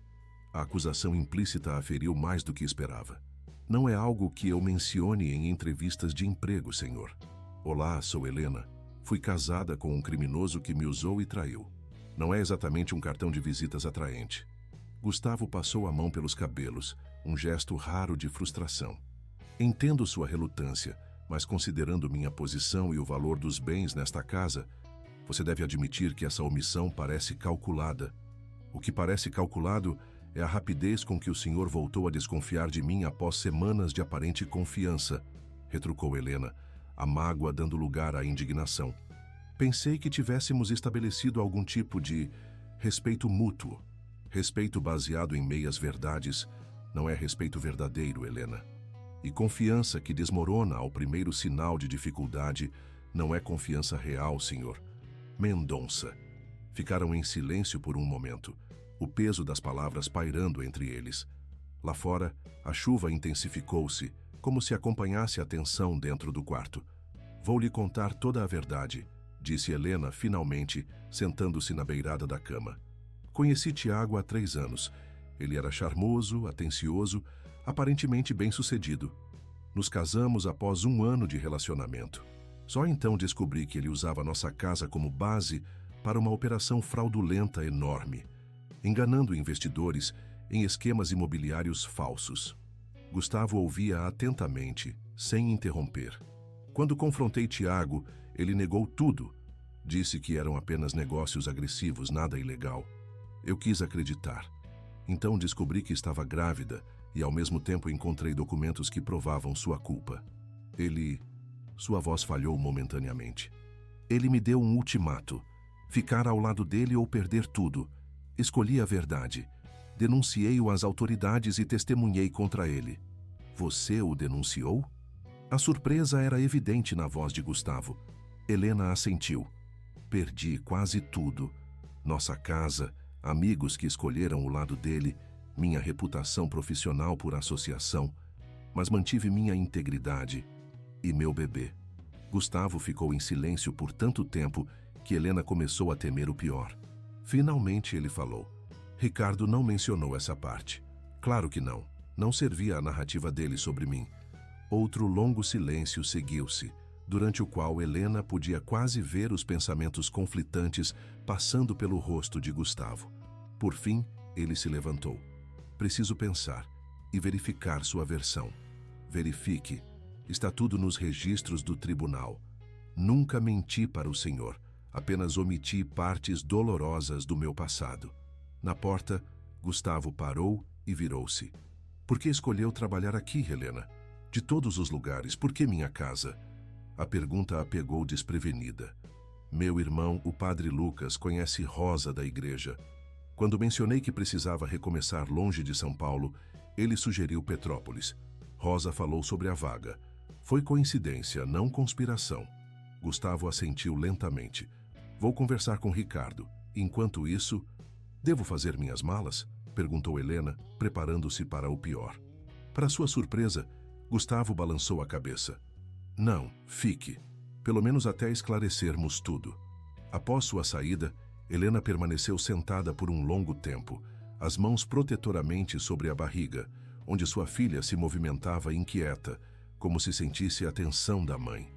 A acusação implícita a feriu mais do que esperava. Não é algo que eu mencione em entrevistas de emprego, senhor. Olá, sou Helena. Fui casada com um criminoso que me usou e traiu. Não é exatamente um cartão de visitas atraente. Gustavo passou a mão pelos cabelos, um gesto raro de frustração. Entendo sua relutância, mas considerando minha posição e o valor dos bens nesta casa, você deve admitir que essa omissão parece calculada. O que parece calculado é a rapidez com que o senhor voltou a desconfiar de mim após semanas de aparente confiança, retrucou Helena, a mágoa dando lugar à indignação. Pensei que tivéssemos estabelecido algum tipo de respeito mútuo. Respeito baseado em meias verdades não é respeito verdadeiro, Helena. E confiança que desmorona ao primeiro sinal de dificuldade não é confiança real, senhor. Mendonça. Ficaram em silêncio por um momento, o peso das palavras pairando entre eles. Lá fora, a chuva intensificou-se, como se acompanhasse a tensão dentro do quarto. Vou lhe contar toda a verdade, disse Helena finalmente, sentando-se na beirada da cama. Conheci Tiago há 3 anos. Ele era charmoso, atencioso, aparentemente bem-sucedido. Nos casamos após 1 ano de relacionamento. Só então descobri que ele usava nossa casa como base para uma operação fraudulenta enorme, enganando investidores em esquemas imobiliários falsos. Gustavo ouvia atentamente, sem interromper. Quando confrontei Tiago, ele negou tudo. Disse que eram apenas negócios agressivos, nada ilegal. Eu quis acreditar. Então descobri que estava grávida e ao mesmo tempo encontrei documentos que provavam sua culpa. Sua voz falhou momentaneamente. Ele me deu um ultimato. Ficar ao lado dele ou perder tudo. Escolhi a verdade. Denunciei-o às autoridades e testemunhei contra ele. Você o denunciou? A surpresa era evidente na voz de Gustavo. Helena assentiu. Perdi quase tudo. Nossa casa, amigos que escolheram o lado dele, minha reputação profissional por associação, mas mantive minha integridade e meu bebê. Gustavo ficou em silêncio por tanto tempo que Helena começou a temer o pior. Finalmente ele falou. Ricardo não mencionou essa parte. Claro que não. Não servia a narrativa dele sobre mim. Outro longo silêncio seguiu-se, durante o qual Helena podia quase ver os pensamentos conflitantes passando pelo rosto de Gustavo. Por fim, ele se levantou. Preciso pensar e verificar sua versão. Verifique. Está tudo nos registros do tribunal. Nunca menti para o senhor, apenas omiti partes dolorosas do meu passado. Na porta, Gustavo parou e virou-se. Por que escolheu trabalhar aqui, Helena? De todos os lugares, por que minha casa? A pergunta a pegou desprevenida. Meu irmão, o padre Lucas, conhece Rosa da igreja. Quando mencionei que precisava recomeçar longe de São Paulo, ele sugeriu Petrópolis. Rosa falou sobre a vaga. Foi coincidência, não conspiração. Gustavo assentiu lentamente. Vou conversar com Ricardo. Enquanto isso, devo fazer minhas malas? Perguntou Helena, preparando-se para o pior. Para sua surpresa, Gustavo balançou a cabeça. Não, fique. Pelo menos até esclarecermos tudo. Após sua saída, Helena permaneceu sentada por um longo tempo, as mãos protetoramente sobre a barriga, onde sua filha se movimentava inquieta, como se sentisse a tensão da mãe.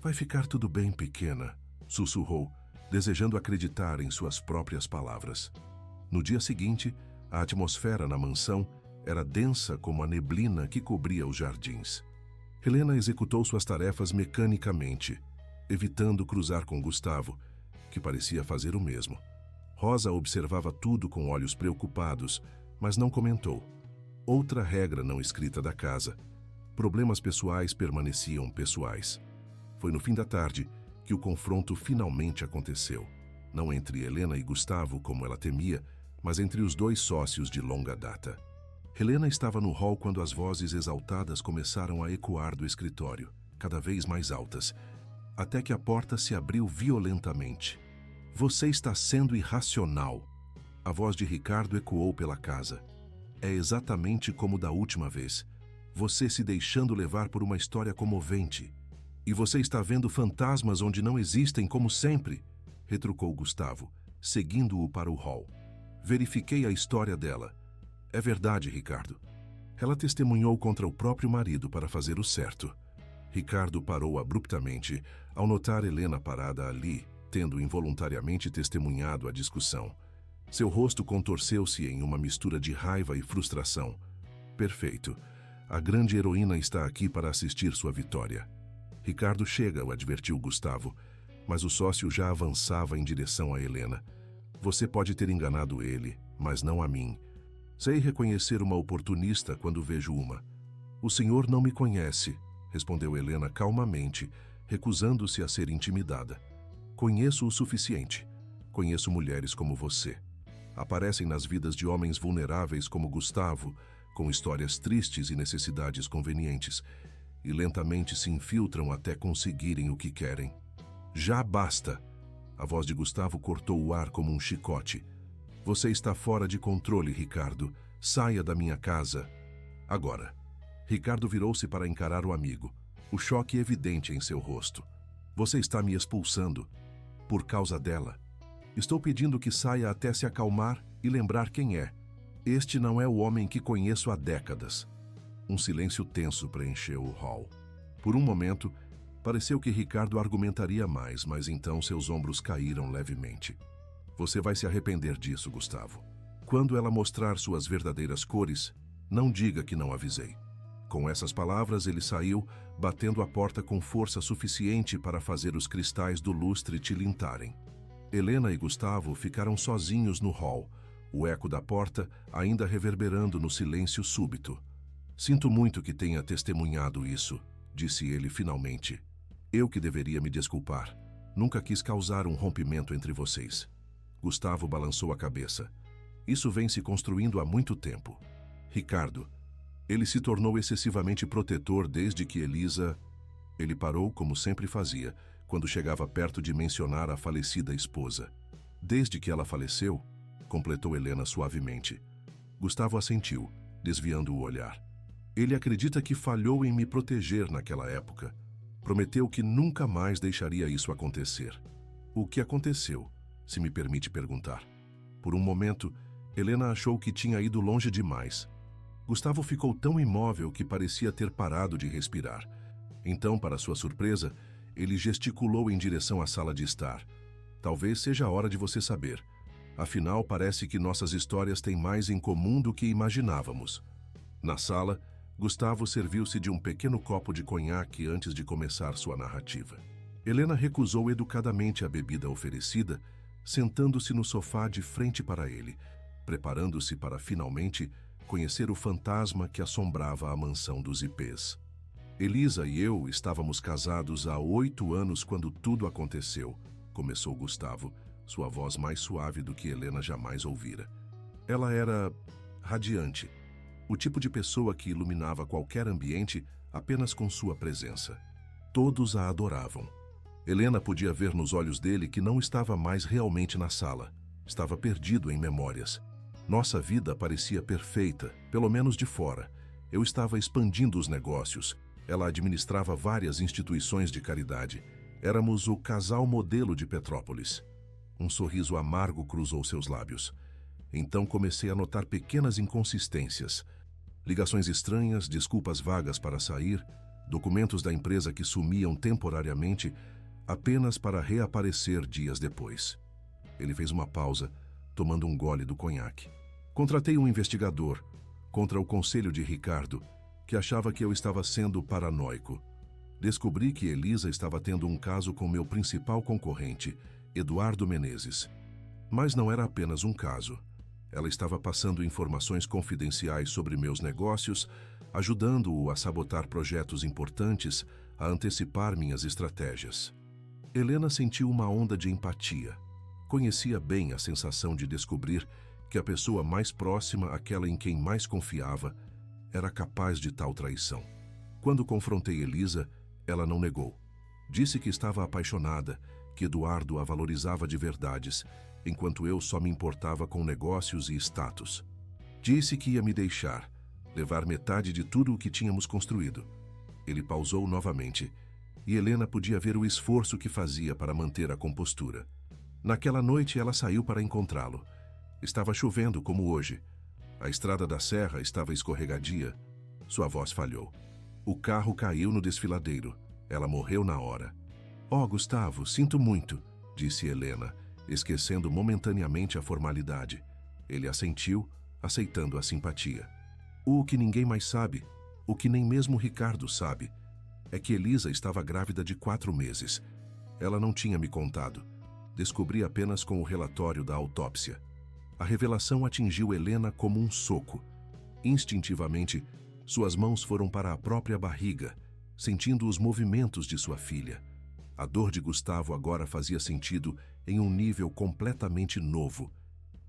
Vai ficar tudo bem, pequena, sussurrou, desejando acreditar em suas próprias palavras. No dia seguinte, a atmosfera na mansão era densa como a neblina que cobria os jardins. Helena executou suas tarefas mecanicamente, evitando cruzar com Gustavo, que parecia fazer o mesmo. Rosa observava tudo com olhos preocupados, mas não comentou. Outra regra não escrita da casa. Problemas pessoais permaneciam pessoais. Foi no fim da tarde que o confronto finalmente aconteceu. Não entre Helena e Gustavo, como ela temia, mas entre os dois sócios de longa data. Helena estava no hall quando as vozes exaltadas começaram a ecoar do escritório, cada vez mais altas, até que a porta se abriu violentamente. Você está sendo irracional. A voz de Ricardo ecoou pela casa. É exatamente como da última vez. Você se deixando levar por uma história comovente. E você está vendo fantasmas onde não existem como sempre, retrucou Gustavo, seguindo-o para o hall. Verifiquei a história dela. É verdade, Ricardo. Ela testemunhou contra o próprio marido para fazer o certo. Ricardo parou abruptamente ao notar Helena parada ali, tendo involuntariamente testemunhado a discussão. Seu rosto contorceu-se em uma mistura de raiva e frustração. Perfeito. A grande heroína está aqui para assistir sua vitória. Ricardo chega, o advertiu Gustavo, mas o sócio já avançava em direção a Helena. Você pode ter enganado ele, mas não a mim. Sei reconhecer uma oportunista quando vejo uma. O senhor não me conhece, respondeu Helena calmamente, recusando-se a ser intimidada. Conheço o suficiente. Conheço mulheres como você. Aparecem nas vidas de homens vulneráveis como Gustavo, com histórias tristes e necessidades convenientes, e lentamente se infiltram até conseguirem o que querem. Já basta! A voz de Gustavo cortou o ar como um chicote. Você está fora de controle, Ricardo. Saia da minha casa. Agora. Ricardo virou-se para encarar o amigo, o choque evidente em seu rosto. Você está me expulsando. Por causa dela. Estou pedindo que saia até se acalmar e lembrar quem é. Este não é o homem que conheço há décadas. Um silêncio tenso preencheu o hall. Por um momento, pareceu que Ricardo argumentaria mais, mas então seus ombros caíram levemente. Você vai se arrepender disso, Gustavo. Quando ela mostrar suas verdadeiras cores, não diga que não avisei. Com essas palavras, ele saiu, batendo a porta com força suficiente para fazer os cristais do lustre tilintarem. Helena e Gustavo ficaram sozinhos no hall, o eco da porta ainda reverberando no silêncio súbito. Sinto muito que tenha testemunhado isso, disse ele finalmente. Eu que deveria me desculpar. Nunca quis causar um rompimento entre vocês. Gustavo balançou a cabeça. Isso vem se construindo há muito tempo. Ricardo, ele se tornou excessivamente protetor desde que Elisa... Ele parou, como sempre fazia, quando chegava perto de mencionar a falecida esposa. Desde que ela faleceu, completou Helena suavemente. Gustavo assentiu, desviando o olhar. Ele acredita que falhou em me proteger naquela época. Prometeu que nunca mais deixaria isso acontecer. O que aconteceu, se me permite perguntar? Por um momento, Helena achou que tinha ido longe demais. Gustavo ficou tão imóvel que parecia ter parado de respirar. Então, para sua surpresa, ele gesticulou em direção à sala de estar. Talvez seja a hora de você saber. Afinal, parece que nossas histórias têm mais em comum do que imaginávamos. Na sala, Gustavo serviu-se de um pequeno copo de conhaque antes de começar sua narrativa. Helena recusou educadamente a bebida oferecida, sentando-se no sofá de frente para ele, preparando-se para finalmente conhecer o fantasma que assombrava a mansão dos Ipês. Elisa e eu estávamos casados há 8 anos quando tudo aconteceu, começou Gustavo, sua voz mais suave do que Helena jamais ouvira. Ela era radiante, o tipo de pessoa que iluminava qualquer ambiente apenas com sua presença. Todos a adoravam. Helena podia ver nos olhos dele que não estava mais realmente na sala. Estava perdido em memórias. Nossa vida parecia perfeita, pelo menos de fora. Eu estava expandindo os negócios. Ela administrava várias instituições de caridade. Éramos o casal modelo de Petrópolis. Um sorriso amargo cruzou seus lábios. Então comecei a notar pequenas inconsistências. Ligações estranhas, desculpas vagas para sair, documentos da empresa que sumiam temporariamente, apenas para reaparecer dias depois. Ele fez uma pausa, tomando um gole do conhaque. Contratei um investigador, contra o conselho de Ricardo, que achava que eu estava sendo paranoico. Descobri que Elisa estava tendo um caso com meu principal concorrente, Eduardo Menezes. Mas não era apenas um caso. Ela estava passando informações confidenciais sobre meus negócios, ajudando-o a sabotar projetos importantes, a antecipar minhas estratégias. Helena sentiu uma onda de empatia. Conhecia bem a sensação de descobrir que a pessoa mais próxima, aquela em quem mais confiava, era capaz de tal traição. Quando confrontei Elisa, ela não negou. Disse que estava apaixonada, que Eduardo a valorizava de verdades, enquanto eu só me importava com negócios e status. Disse que ia me deixar, levar metade de tudo o que tínhamos construído. Ele pausou novamente, e Helena podia ver o esforço que fazia para manter a compostura. Naquela noite ela saiu para encontrá-lo. Estava chovendo como hoje. A estrada da serra estava escorregadia. Sua voz falhou. O carro caiu no desfiladeiro. Ela morreu na hora. "Oh, Gustavo, sinto muito", disse Helena, esquecendo momentaneamente a formalidade. Ele assentiu, aceitando a simpatia. O que ninguém mais sabe, o que nem mesmo Ricardo sabe, é que Elisa estava grávida de 4 meses. Ela não tinha me contado. Descobri apenas com o relatório da autópsia. A revelação atingiu Helena como um soco. Instintivamente, suas mãos foram para a própria barriga, sentindo os movimentos de sua filha. A dor de Gustavo agora fazia sentido em um nível completamente novo.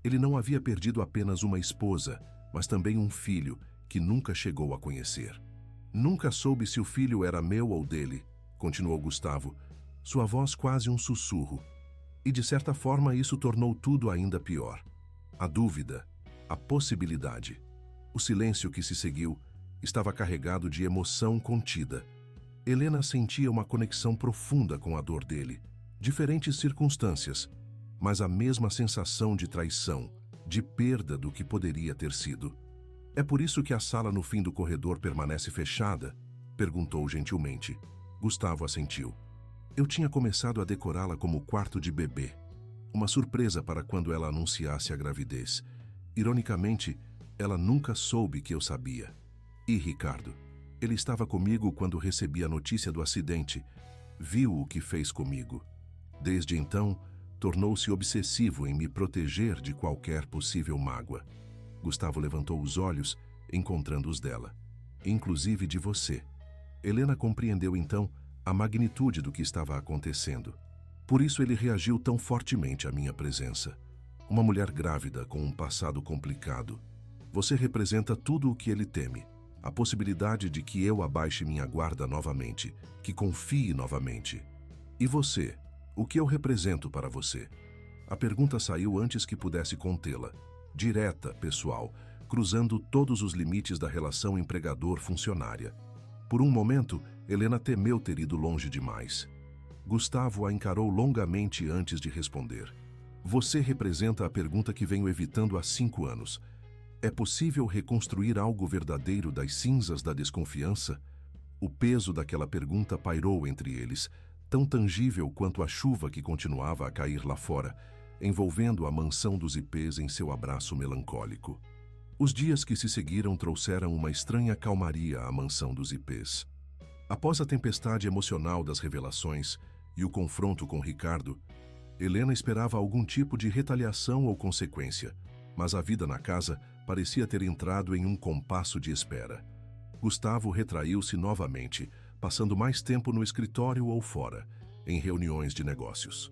Ele não havia perdido apenas uma esposa, mas também um filho que nunca chegou a conhecer. "Nunca soube se o filho era meu ou dele", continuou Gustavo, sua voz quase um sussurro. E de certa forma isso tornou tudo ainda pior. A dúvida, a possibilidade. O silêncio que se seguiu estava carregado de emoção contida. Helena sentia uma conexão profunda com a dor dele. Diferentes circunstâncias, mas a mesma sensação de traição, de perda do que poderia ter sido. "É por isso que a sala no fim do corredor permanece fechada?", perguntou gentilmente. Gustavo assentiu. "Eu tinha começado a decorá-la como quarto de bebê. Uma surpresa para quando ela anunciasse a gravidez. Ironicamente, ela nunca soube que eu sabia. E Ricardo? Ele estava comigo quando recebi a notícia do acidente. Viu o que fez comigo. Desde então, tornou-se obsessivo em me proteger de qualquer possível mágoa." Gustavo levantou os olhos, encontrando os dela. "Inclusive de você." Helena compreendeu então a magnitude do que estava acontecendo. Por isso ele reagiu tão fortemente à minha presença. Uma mulher grávida com um passado complicado. Você representa tudo o que ele teme. A possibilidade de que eu abaixe minha guarda novamente, que confie novamente. E você? O que eu represento para você? A pergunta saiu antes que pudesse contê-la. Direta, pessoal, cruzando todos os limites da relação empregador-funcionária. Por um momento, Helena temeu ter ido longe demais. Gustavo a encarou longamente antes de responder. "Você representa a pergunta que venho evitando há 5 anos. É possível reconstruir algo verdadeiro das cinzas da desconfiança?" O peso daquela pergunta pairou entre eles, tão tangível quanto a chuva que continuava a cair lá fora, envolvendo a mansão dos IPs em seu abraço melancólico. Os dias que se seguiram trouxeram uma estranha calmaria à mansão dos IPs. Após a tempestade emocional das revelações e o confronto com Ricardo, Helena esperava algum tipo de retaliação ou consequência, mas a vida na casa parecia ter entrado em um compasso de espera. Gustavo retraiu-se novamente, passando mais tempo no escritório ou fora, em reuniões de negócios.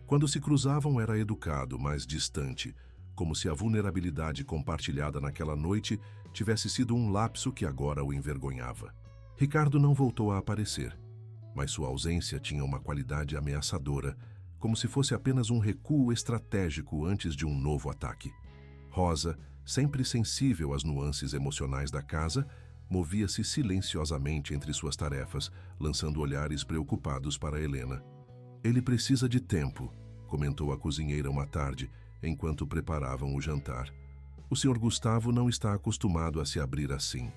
Quando se cruzavam, era educado, mas distante, como se a vulnerabilidade compartilhada naquela noite tivesse sido um lapso que agora o envergonhava. Ricardo não voltou a aparecer, mas sua ausência tinha uma qualidade ameaçadora, como se fosse apenas um recuo estratégico antes de um novo ataque. Rosa, sempre sensível às nuances emocionais da casa, movia-se silenciosamente entre suas tarefas, lançando olhares preocupados para Helena. "Ele precisa de tempo", comentou a cozinheira uma tarde, enquanto preparavam o jantar. "O Sr. Gustavo não está acostumado a se abrir assim.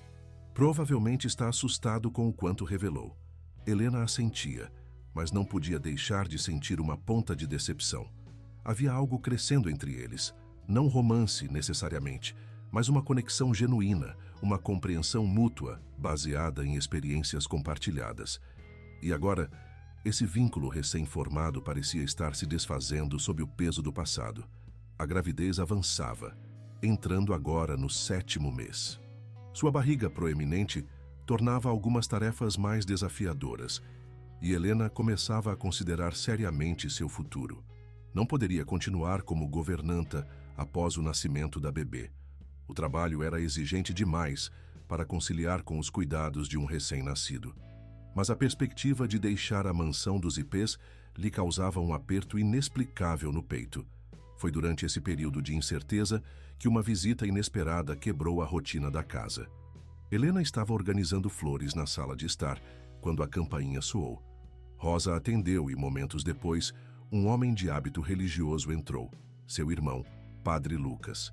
Provavelmente está assustado com o quanto revelou." Helena assentia, mas não podia deixar de sentir uma ponta de decepção. Havia algo crescendo entre eles, não romance necessariamente, mas uma conexão genuína, uma compreensão mútua, baseada em experiências compartilhadas. E agora, esse vínculo recém-formado parecia estar se desfazendo sob o peso do passado. A gravidez avançava, entrando agora no 7º mês. Sua barriga proeminente tornava algumas tarefas mais desafiadoras, e Helena começava a considerar seriamente seu futuro. Não poderia continuar como governanta após o nascimento da bebê. O trabalho era exigente demais para conciliar com os cuidados de um recém-nascido. Mas a perspectiva de deixar a mansão dos Ipês lhe causava um aperto inexplicável no peito. Foi durante esse período de incerteza que uma visita inesperada quebrou a rotina da casa. Helena estava organizando flores na sala de estar, quando a campainha soou. Rosa atendeu e, momentos depois, um homem de hábito religioso entrou, seu irmão, Padre Lucas.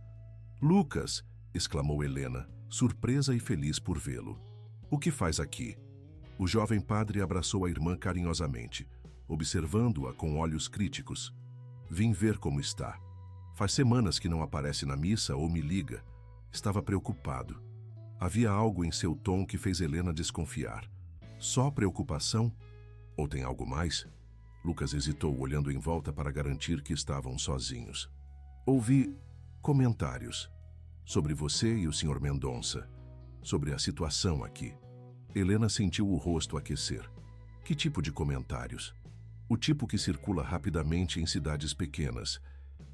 "Lucas!" exclamou Helena, surpresa e feliz por vê-lo. "O que faz aqui?" O jovem padre abraçou a irmã carinhosamente, observando-a com olhos críticos. "Vim ver como está. Faz semanas que não aparece na missa ou me liga." Estava preocupado. Havia algo em seu tom que fez Helena desconfiar. Só preocupação? Ou tem algo mais? Lucas hesitou, olhando em volta para garantir que estavam sozinhos. "Ouvi comentários sobre você e o Sr. Mendonça, sobre a situação aqui." Helena sentiu o rosto aquecer. "Que tipo de comentários?" "O tipo que circula rapidamente em cidades pequenas,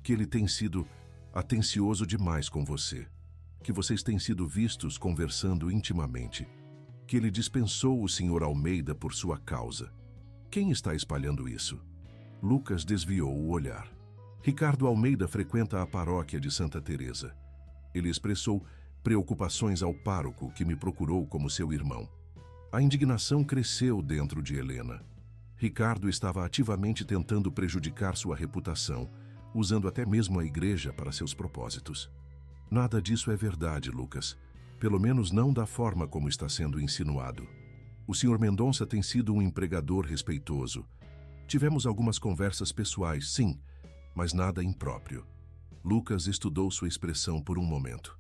que ele tem sido atencioso demais com você, que vocês têm sido vistos conversando intimamente, que ele dispensou o Sr. Almeida por sua causa. Quem está espalhando isso?" Lucas desviou o olhar. "Ricardo Almeida frequenta a paróquia de Santa Teresa. Ele expressou preocupações ao pároco que me procurou como seu irmão." A indignação cresceu dentro de Helena. Ricardo estava ativamente tentando prejudicar sua reputação, usando até mesmo a igreja para seus propósitos. "Nada disso é verdade, Lucas. Pelo menos não da forma como está sendo insinuado. O Sr. Mendonça tem sido um empregador respeitoso. Tivemos algumas conversas pessoais, sim, mas nada impróprio." Lucas estudou sua expressão por um momento.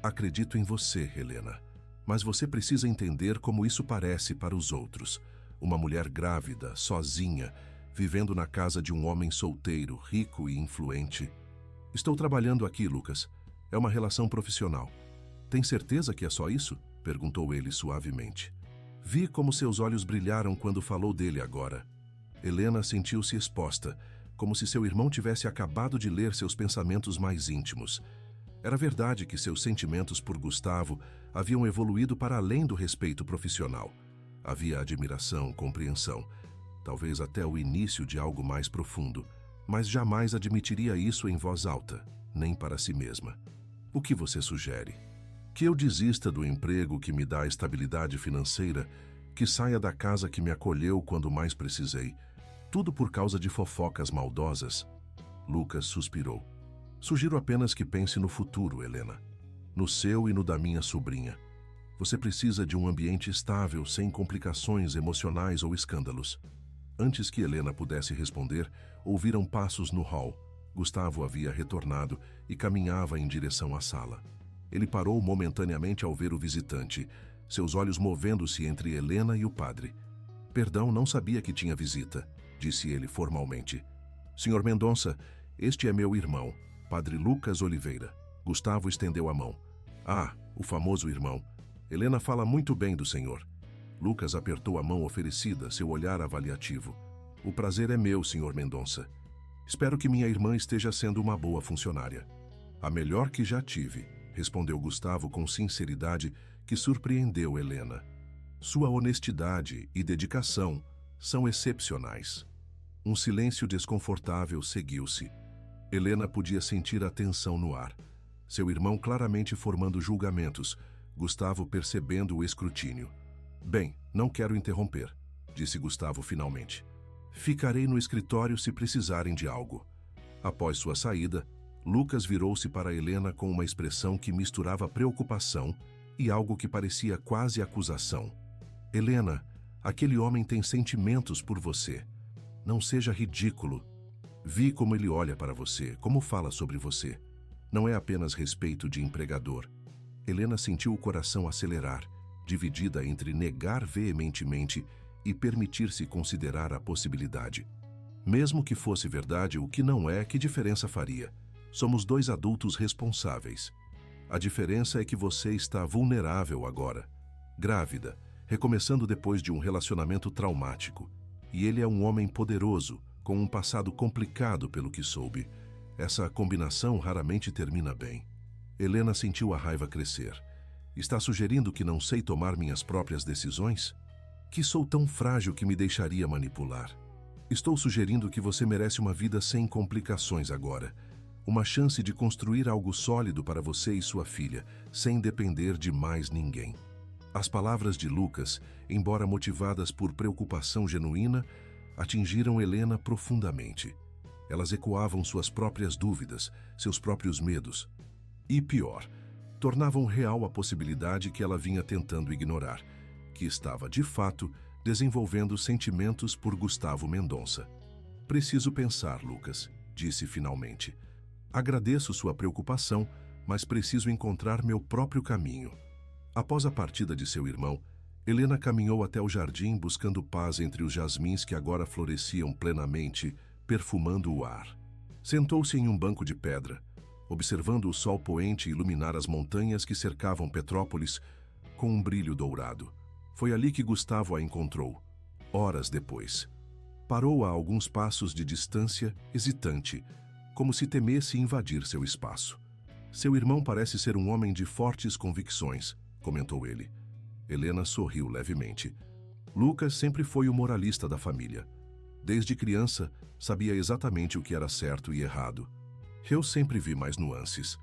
"Acredito em você, Helena. Mas você precisa entender como isso parece para os outros. Uma mulher grávida, sozinha, vivendo na casa de um homem solteiro, rico e influente." "Estou trabalhando aqui, Lucas. É uma relação profissional." "Tem certeza que é só isso?" perguntou ele suavemente. "Vi como seus olhos brilharam quando falou dele agora." Helena sentiu-se exposta, como se seu irmão tivesse acabado de ler seus pensamentos mais íntimos. Era verdade que seus sentimentos por Gustavo haviam evoluído para além do respeito profissional. Havia admiração, compreensão, talvez até o início de algo mais profundo, mas jamais admitiria isso em voz alta, nem para si mesma. "O que você sugere?" "Que eu desista do emprego que me dá estabilidade financeira, que saia da casa que me acolheu quando mais precisei, tudo por causa de fofocas maldosas." Lucas suspirou. "Sugiro apenas que pense no futuro, Helena. No seu e no da minha sobrinha. Você precisa de um ambiente estável, sem complicações emocionais ou escândalos." Antes que Helena pudesse responder, ouviram passos no hall. Gustavo havia retornado e caminhava em direção à sala. Ele parou momentaneamente ao ver o visitante, seus olhos movendo-se entre Helena e o padre. "Perdão, não sabia que tinha visita", disse ele formalmente. "Sr. Mendonça, este é meu irmão, Padre Lucas Oliveira." Gustavo estendeu a mão. "Ah, o famoso irmão. Helena fala muito bem do senhor. Lucas apertou a mão oferecida, seu olhar avaliativo. O prazer é meu, senhor Mendonça. Espero que minha irmã esteja sendo uma boa funcionária. A melhor que já tive, respondeu Gustavo com sinceridade que surpreendeu Helena. Sua honestidade e dedicação são excepcionais. Um silêncio desconfortável seguiu-se. Helena podia sentir a tensão no ar. Seu irmão claramente formando julgamentos, Gustavo percebendo o escrutínio. Bem, não quero interromper, disse Gustavo finalmente. Ficarei no escritório se precisarem de algo. Após sua saída, Lucas virou-se para Helena com uma expressão que misturava preocupação e algo que parecia quase acusação. Helena, aquele homem tem sentimentos por você. Não seja ridículo. Vi como ele olha para você, como fala sobre você. Não é apenas respeito de empregador. Helena sentiu o coração acelerar, dividida entre negar veementemente e permitir-se considerar a possibilidade. Mesmo que fosse verdade, o que não é, que diferença faria? Somos dois adultos responsáveis. A diferença é que você está vulnerável agora, grávida, recomeçando depois de um relacionamento traumático. E ele é um homem poderoso, com um passado complicado pelo que soube. Essa combinação raramente termina bem. Helena sentiu a raiva crescer. Está sugerindo que não sei tomar minhas próprias decisões? Que sou tão frágil que me deixaria manipular? Estou sugerindo que você merece uma vida sem complicações agora. Uma chance de construir algo sólido para você e sua filha, sem depender de mais ninguém. As palavras de Lucas, embora motivadas por preocupação genuína, atingiram Helena profundamente. Elas ecoavam suas próprias dúvidas, seus próprios medos. E pior, tornavam real a possibilidade que ela vinha tentando ignorar, que estava, de fato, desenvolvendo sentimentos por Gustavo Mendonça. Preciso pensar, Lucas, disse finalmente. Agradeço sua preocupação, mas preciso encontrar meu próprio caminho. Após a partida de seu irmão, Helena caminhou até o jardim buscando paz entre os jasmins que agora floresciam plenamente, perfumando o ar. Sentou-se em um banco de pedra, observando o sol poente iluminar as montanhas que cercavam Petrópolis com um brilho dourado. Foi ali que Gustavo a encontrou, horas depois. Parou a alguns passos de distância, hesitante, como se temesse invadir seu espaço. Seu irmão parece ser um homem de fortes convicções, comentou ele. Helena sorriu levemente. Lucas sempre foi o moralista da família. Desde criança, sabia exatamente o que era certo e errado. Eu sempre vi mais nuances.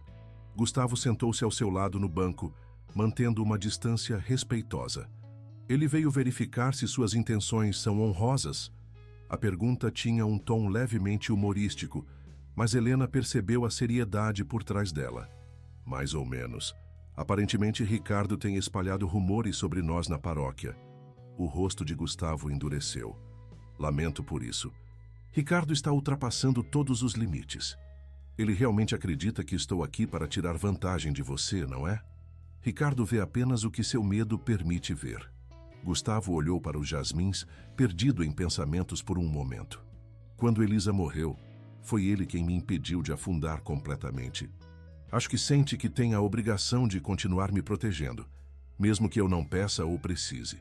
Gustavo sentou-se ao seu lado no banco, mantendo uma distância respeitosa. Ele veio verificar se suas intenções são honrosas. A pergunta tinha um tom levemente humorístico, mas Helena percebeu a seriedade por trás dela. Mais ou menos. Aparentemente, Ricardo tem espalhado rumores sobre nós na paróquia. O rosto de Gustavo endureceu. Lamento por isso. Ricardo está ultrapassando todos os limites. Ele realmente acredita que estou aqui para tirar vantagem de você, não é? Ricardo vê apenas o que seu medo permite ver. Gustavo olhou para os jasmins, perdido em pensamentos por um momento. Quando Elisa morreu, foi ele quem me impediu de afundar completamente. Acho que sente que tem a obrigação de continuar me protegendo, mesmo que eu não peça ou precise.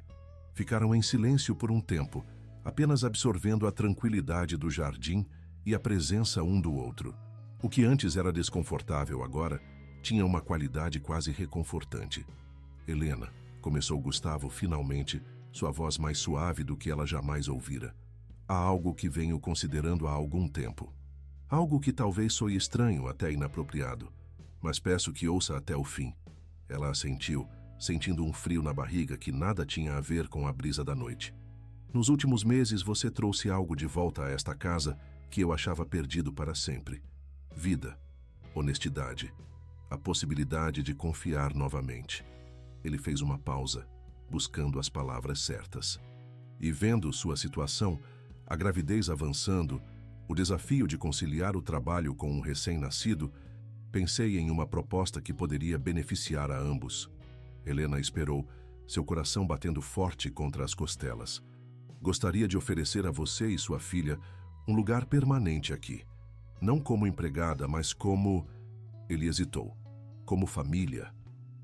Ficaram em silêncio por um tempo, apenas absorvendo a tranquilidade do jardim e a presença um do outro. O que antes era desconfortável agora tinha uma qualidade quase reconfortante. Helena, começou Gustavo finalmente, sua voz mais suave do que ela jamais ouvira. Há algo que venho considerando há algum tempo. Algo que talvez soe estranho, até inapropriado, mas peço que ouça até o fim. Ela assentiu, sentindo um frio na barriga que nada tinha a ver com a brisa da noite. Nos últimos meses você trouxe algo de volta a esta casa que eu achava perdido para sempre. Vida, honestidade, a possibilidade de confiar novamente. Ele fez uma pausa, buscando as palavras certas. E vendo sua situação, a gravidez avançando, o desafio de conciliar o trabalho com um recém-nascido, pensei em uma proposta que poderia beneficiar a ambos. Helena esperou, seu coração batendo forte contra as costelas. Gostaria de oferecer a você e sua filha um lugar permanente aqui. Não como empregada, mas como... Ele hesitou. Como família.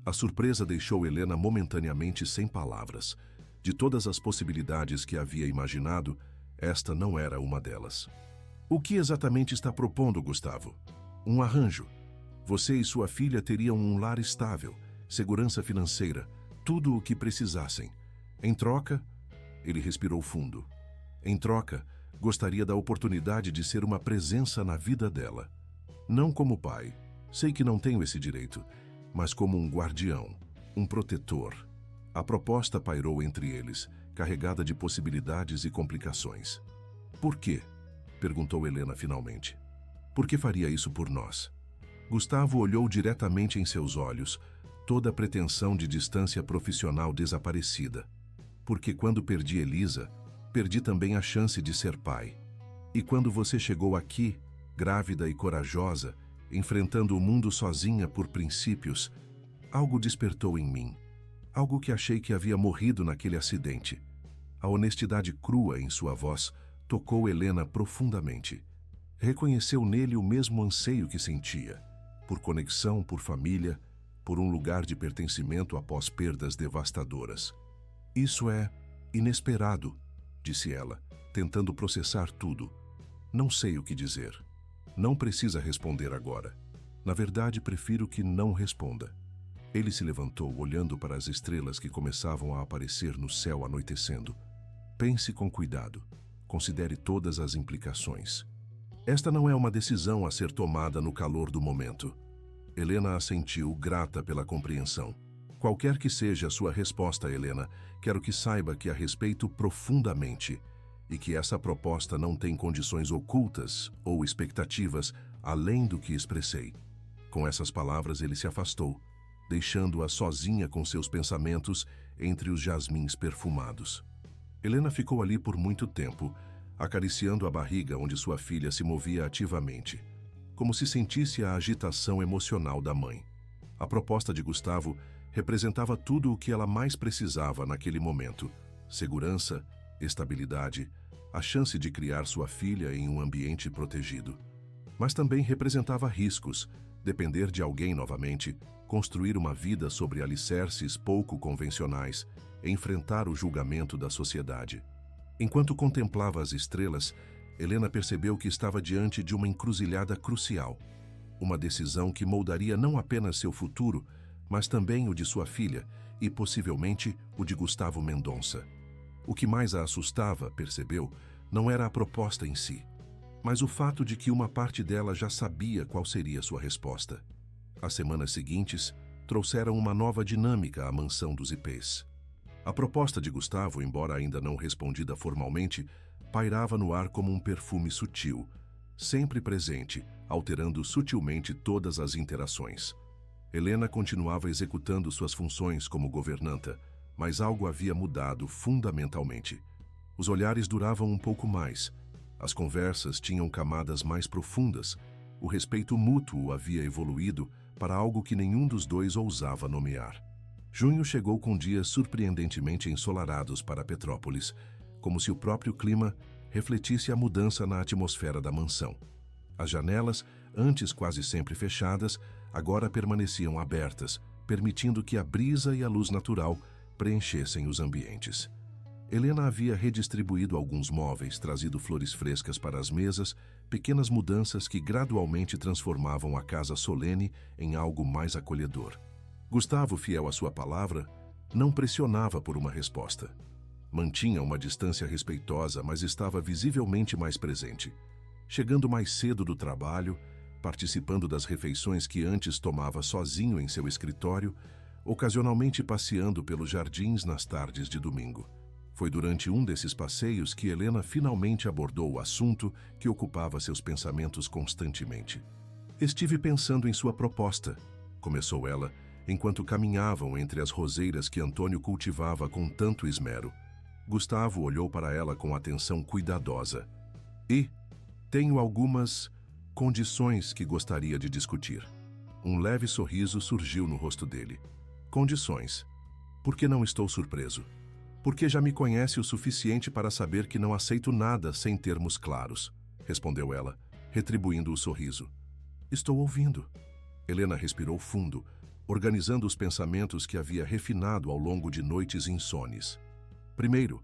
A surpresa deixou Helena momentaneamente sem palavras. De todas as possibilidades que havia imaginado, esta não era uma delas. O que exatamente está propondo, Gustavo? Um arranjo. Você e sua filha teriam um lar estável, segurança financeira, tudo o que precisassem. Em troca, ele respirou fundo. Em troca, gostaria da oportunidade de ser uma presença na vida dela. Não como pai, sei que não tenho esse direito, mas como um guardião, um protetor. A proposta pairou entre eles, carregada de possibilidades e complicações. Por quê? Perguntou Helena finalmente. Por que faria isso por nós? Gustavo olhou diretamente em seus olhos, toda a pretensão de distância profissional desaparecida. Porque quando perdi Elisa, perdi também a chance de ser pai. E quando você chegou aqui, grávida e corajosa, enfrentando o mundo sozinha por princípios, algo despertou em mim. Algo que achei que havia morrido naquele acidente. A honestidade crua em sua voz tocou Helena profundamente. Reconheceu nele o mesmo anseio que sentia, por conexão, por família, por um lugar de pertencimento após perdas devastadoras. Isso é inesperado, disse ela, tentando processar tudo. Não sei o que dizer. Não precisa responder agora. Na verdade, prefiro que não responda. Ele se levantou, olhando para as estrelas que começavam a aparecer no céu anoitecendo. Pense com cuidado. Considere todas as implicações. Esta não é uma decisão a ser tomada no calor do momento. Helena assentiu, grata pela compreensão. Qualquer que seja a sua resposta, Helena, quero que saiba que a respeito profundamente e que essa proposta não tem condições ocultas ou expectativas além do que expressei. Com essas palavras, ele se afastou, deixando-a sozinha com seus pensamentos entre os jasmins perfumados. Helena ficou ali por muito tempo, acariciando a barriga onde sua filha se movia ativamente, como se sentisse a agitação emocional da mãe. A proposta de Gustavo representava tudo o que ela mais precisava naquele momento: segurança, estabilidade, a chance de criar sua filha em um ambiente protegido. Mas também representava riscos, depender de alguém novamente, construir uma vida sobre alicerces pouco convencionais, enfrentar o julgamento da sociedade. Enquanto contemplava as estrelas, Helena percebeu que estava diante de uma encruzilhada crucial. Uma decisão que moldaria não apenas seu futuro, mas também o de sua filha e, possivelmente, o de Gustavo Mendonça. O que mais a assustava, percebeu, não era a proposta em si, mas o fato de que uma parte dela já sabia qual seria sua resposta. As semanas seguintes trouxeram uma nova dinâmica à mansão dos ipês. A proposta de Gustavo, embora ainda não respondida formalmente, pairava no ar como um perfume sutil, sempre presente, alterando sutilmente todas as interações. Helena continuava executando suas funções como governanta, mas algo havia mudado fundamentalmente. Os olhares duravam um pouco mais, as conversas tinham camadas mais profundas, o respeito mútuo havia evoluído para algo que nenhum dos dois ousava nomear. Junho chegou com dias surpreendentemente ensolarados para Petrópolis, como se o próprio clima refletisse a mudança na atmosfera da mansão. As janelas, antes quase sempre fechadas, agora permaneciam abertas, permitindo que a brisa e a luz natural preenchessem os ambientes. Helena havia redistribuído alguns móveis, trazido flores frescas para as mesas, pequenas mudanças que gradualmente transformavam a casa solene em algo mais acolhedor. Gustavo, fiel à sua palavra, não pressionava por uma resposta. Mantinha uma distância respeitosa, mas estava visivelmente mais presente. Chegando mais cedo do trabalho, participando das refeições que antes tomava sozinho em seu escritório, ocasionalmente passeando pelos jardins nas tardes de domingo. Foi durante um desses passeios que Helena finalmente abordou o assunto que ocupava seus pensamentos constantemente. Estive pensando em sua proposta, começou ela, enquanto caminhavam entre as roseiras que Antônio cultivava com tanto esmero. Gustavo olhou para ela com atenção cuidadosa. E tenho algumas condições que gostaria de discutir. Um leve sorriso surgiu no rosto dele. Condições. Por que não estou surpreso? Porque já me conhece o suficiente para saber que não aceito nada sem termos claros, respondeu ela, retribuindo o sorriso. Estou ouvindo. Helena respirou fundo, organizando os pensamentos que havia refinado ao longo de noites insones. Primeiro,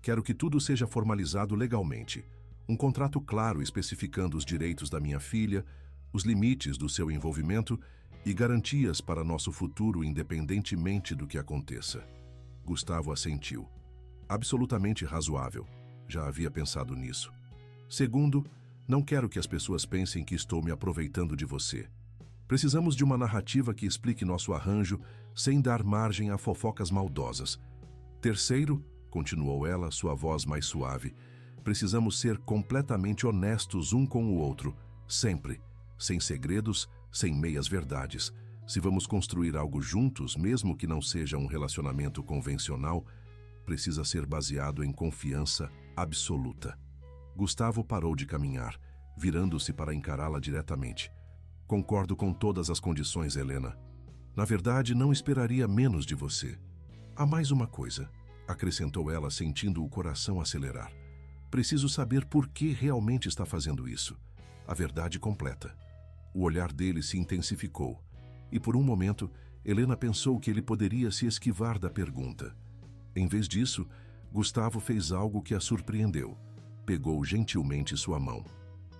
quero que tudo seja formalizado legalmente. Um contrato claro especificando os direitos da minha filha, os limites do seu envolvimento e garantias para nosso futuro independentemente do que aconteça. Gustavo assentiu. Absolutamente razoável. Já havia pensado nisso. Segundo, não quero que as pessoas pensem que estou me aproveitando de você. Precisamos de uma narrativa que explique nosso arranjo sem dar margem a fofocas maldosas. Terceiro, continuou ela, sua voz mais suave, precisamos ser completamente honestos um com o outro, sempre, sem segredos, sem meias-verdades. Se vamos construir algo juntos, mesmo que não seja um relacionamento convencional, precisa ser baseado em confiança absoluta. Gustavo parou de caminhar, virando-se para encará-la diretamente. Concordo com todas as condições, Helena. Na verdade, não esperaria menos de você. Há mais uma coisa, acrescentou ela, sentindo o coração acelerar. Preciso saber por que realmente está fazendo isso. A verdade completa. O olhar dele se intensificou, e por um momento, Helena pensou que ele poderia se esquivar da pergunta. Em vez disso, Gustavo fez algo que a surpreendeu. Pegou gentilmente sua mão.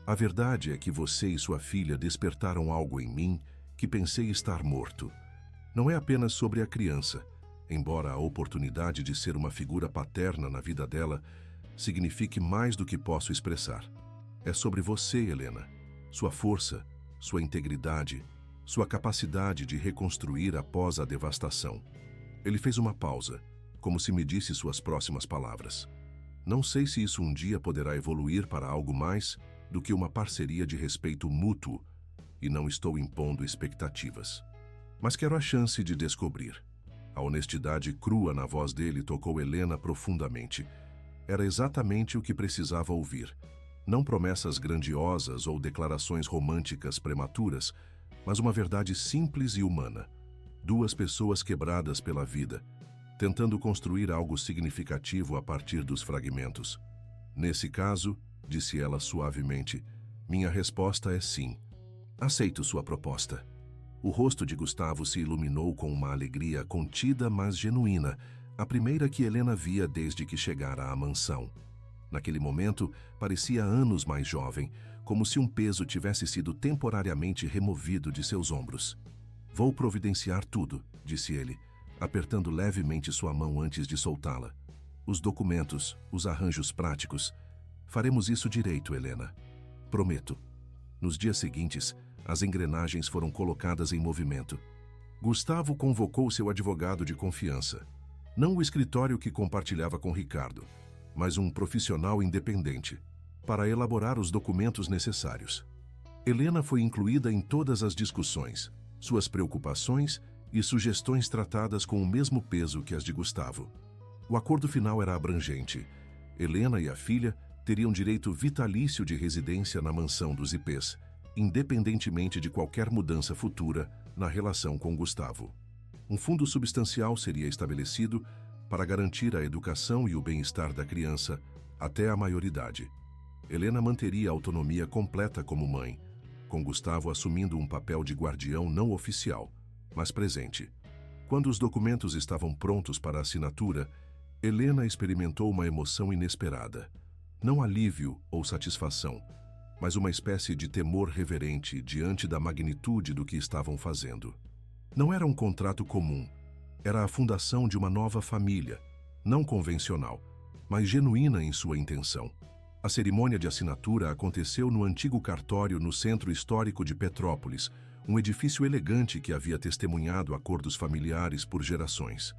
A verdade é que você e sua filha despertaram algo em mim que pensei estar morto. Não é apenas sobre a criança, embora a oportunidade de ser uma figura paterna na vida dela signifique mais do que posso expressar. É sobre você, Helena. Sua força, sua integridade, sua capacidade de reconstruir após a devastação. Ele fez uma pausa, como se me disse suas próximas palavras. Não sei se isso um dia poderá evoluir para algo mais do que uma parceria de respeito mútuo, e não estou impondo expectativas. Mas quero a chance de descobrir. A honestidade crua na voz dele tocou Helena profundamente. Era exatamente o que precisava ouvir. Não promessas grandiosas ou declarações românticas prematuras, mas uma verdade simples e humana. Duas pessoas quebradas pela vida, tentando construir algo significativo a partir dos fragmentos. Nesse caso, disse ela suavemente, minha resposta é sim. Aceito sua proposta. O rosto de Gustavo se iluminou com uma alegria contida, mas genuína, a primeira que Helena via desde que chegara à mansão. Naquele momento, parecia anos mais jovem, como se um peso tivesse sido temporariamente removido de seus ombros. Vou providenciar tudo, disse ele, apertando levemente sua mão antes de soltá-la. Os documentos, os arranjos práticos. Faremos isso direito, Helena. Prometo. Nos dias seguintes, as engrenagens foram colocadas em movimento. Gustavo convocou seu advogado de confiança. Não o escritório que compartilhava com Ricardo, mas um profissional independente, para elaborar os documentos necessários. Helena foi incluída em todas as discussões, suas preocupações e sugestões tratadas com o mesmo peso que as de Gustavo. O acordo final era abrangente. Helena e a filha teriam direito vitalício de residência na mansão dos IPs, independentemente de qualquer mudança futura na relação com Gustavo. Um fundo substancial seria estabelecido para garantir a educação e o bem-estar da criança até a maioridade. Helena manteria a autonomia completa como mãe, com Gustavo assumindo um papel de guardião não oficial, mas presente. Quando os documentos estavam prontos para assinatura, Helena experimentou uma emoção inesperada. Não alívio ou satisfação, mas uma espécie de temor reverente diante da magnitude do que estavam fazendo. Não era um contrato comum, era a fundação de uma nova família, não convencional, mas genuína em sua intenção. A cerimônia de assinatura aconteceu no antigo cartório no centro histórico de Petrópolis, um edifício elegante que havia testemunhado acordos familiares por gerações.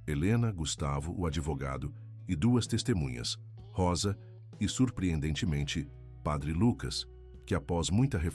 Helena, Gustavo, o advogado, e duas testemunhas, Rosa e, surpreendentemente, Padre Lucas, que após muita reflexão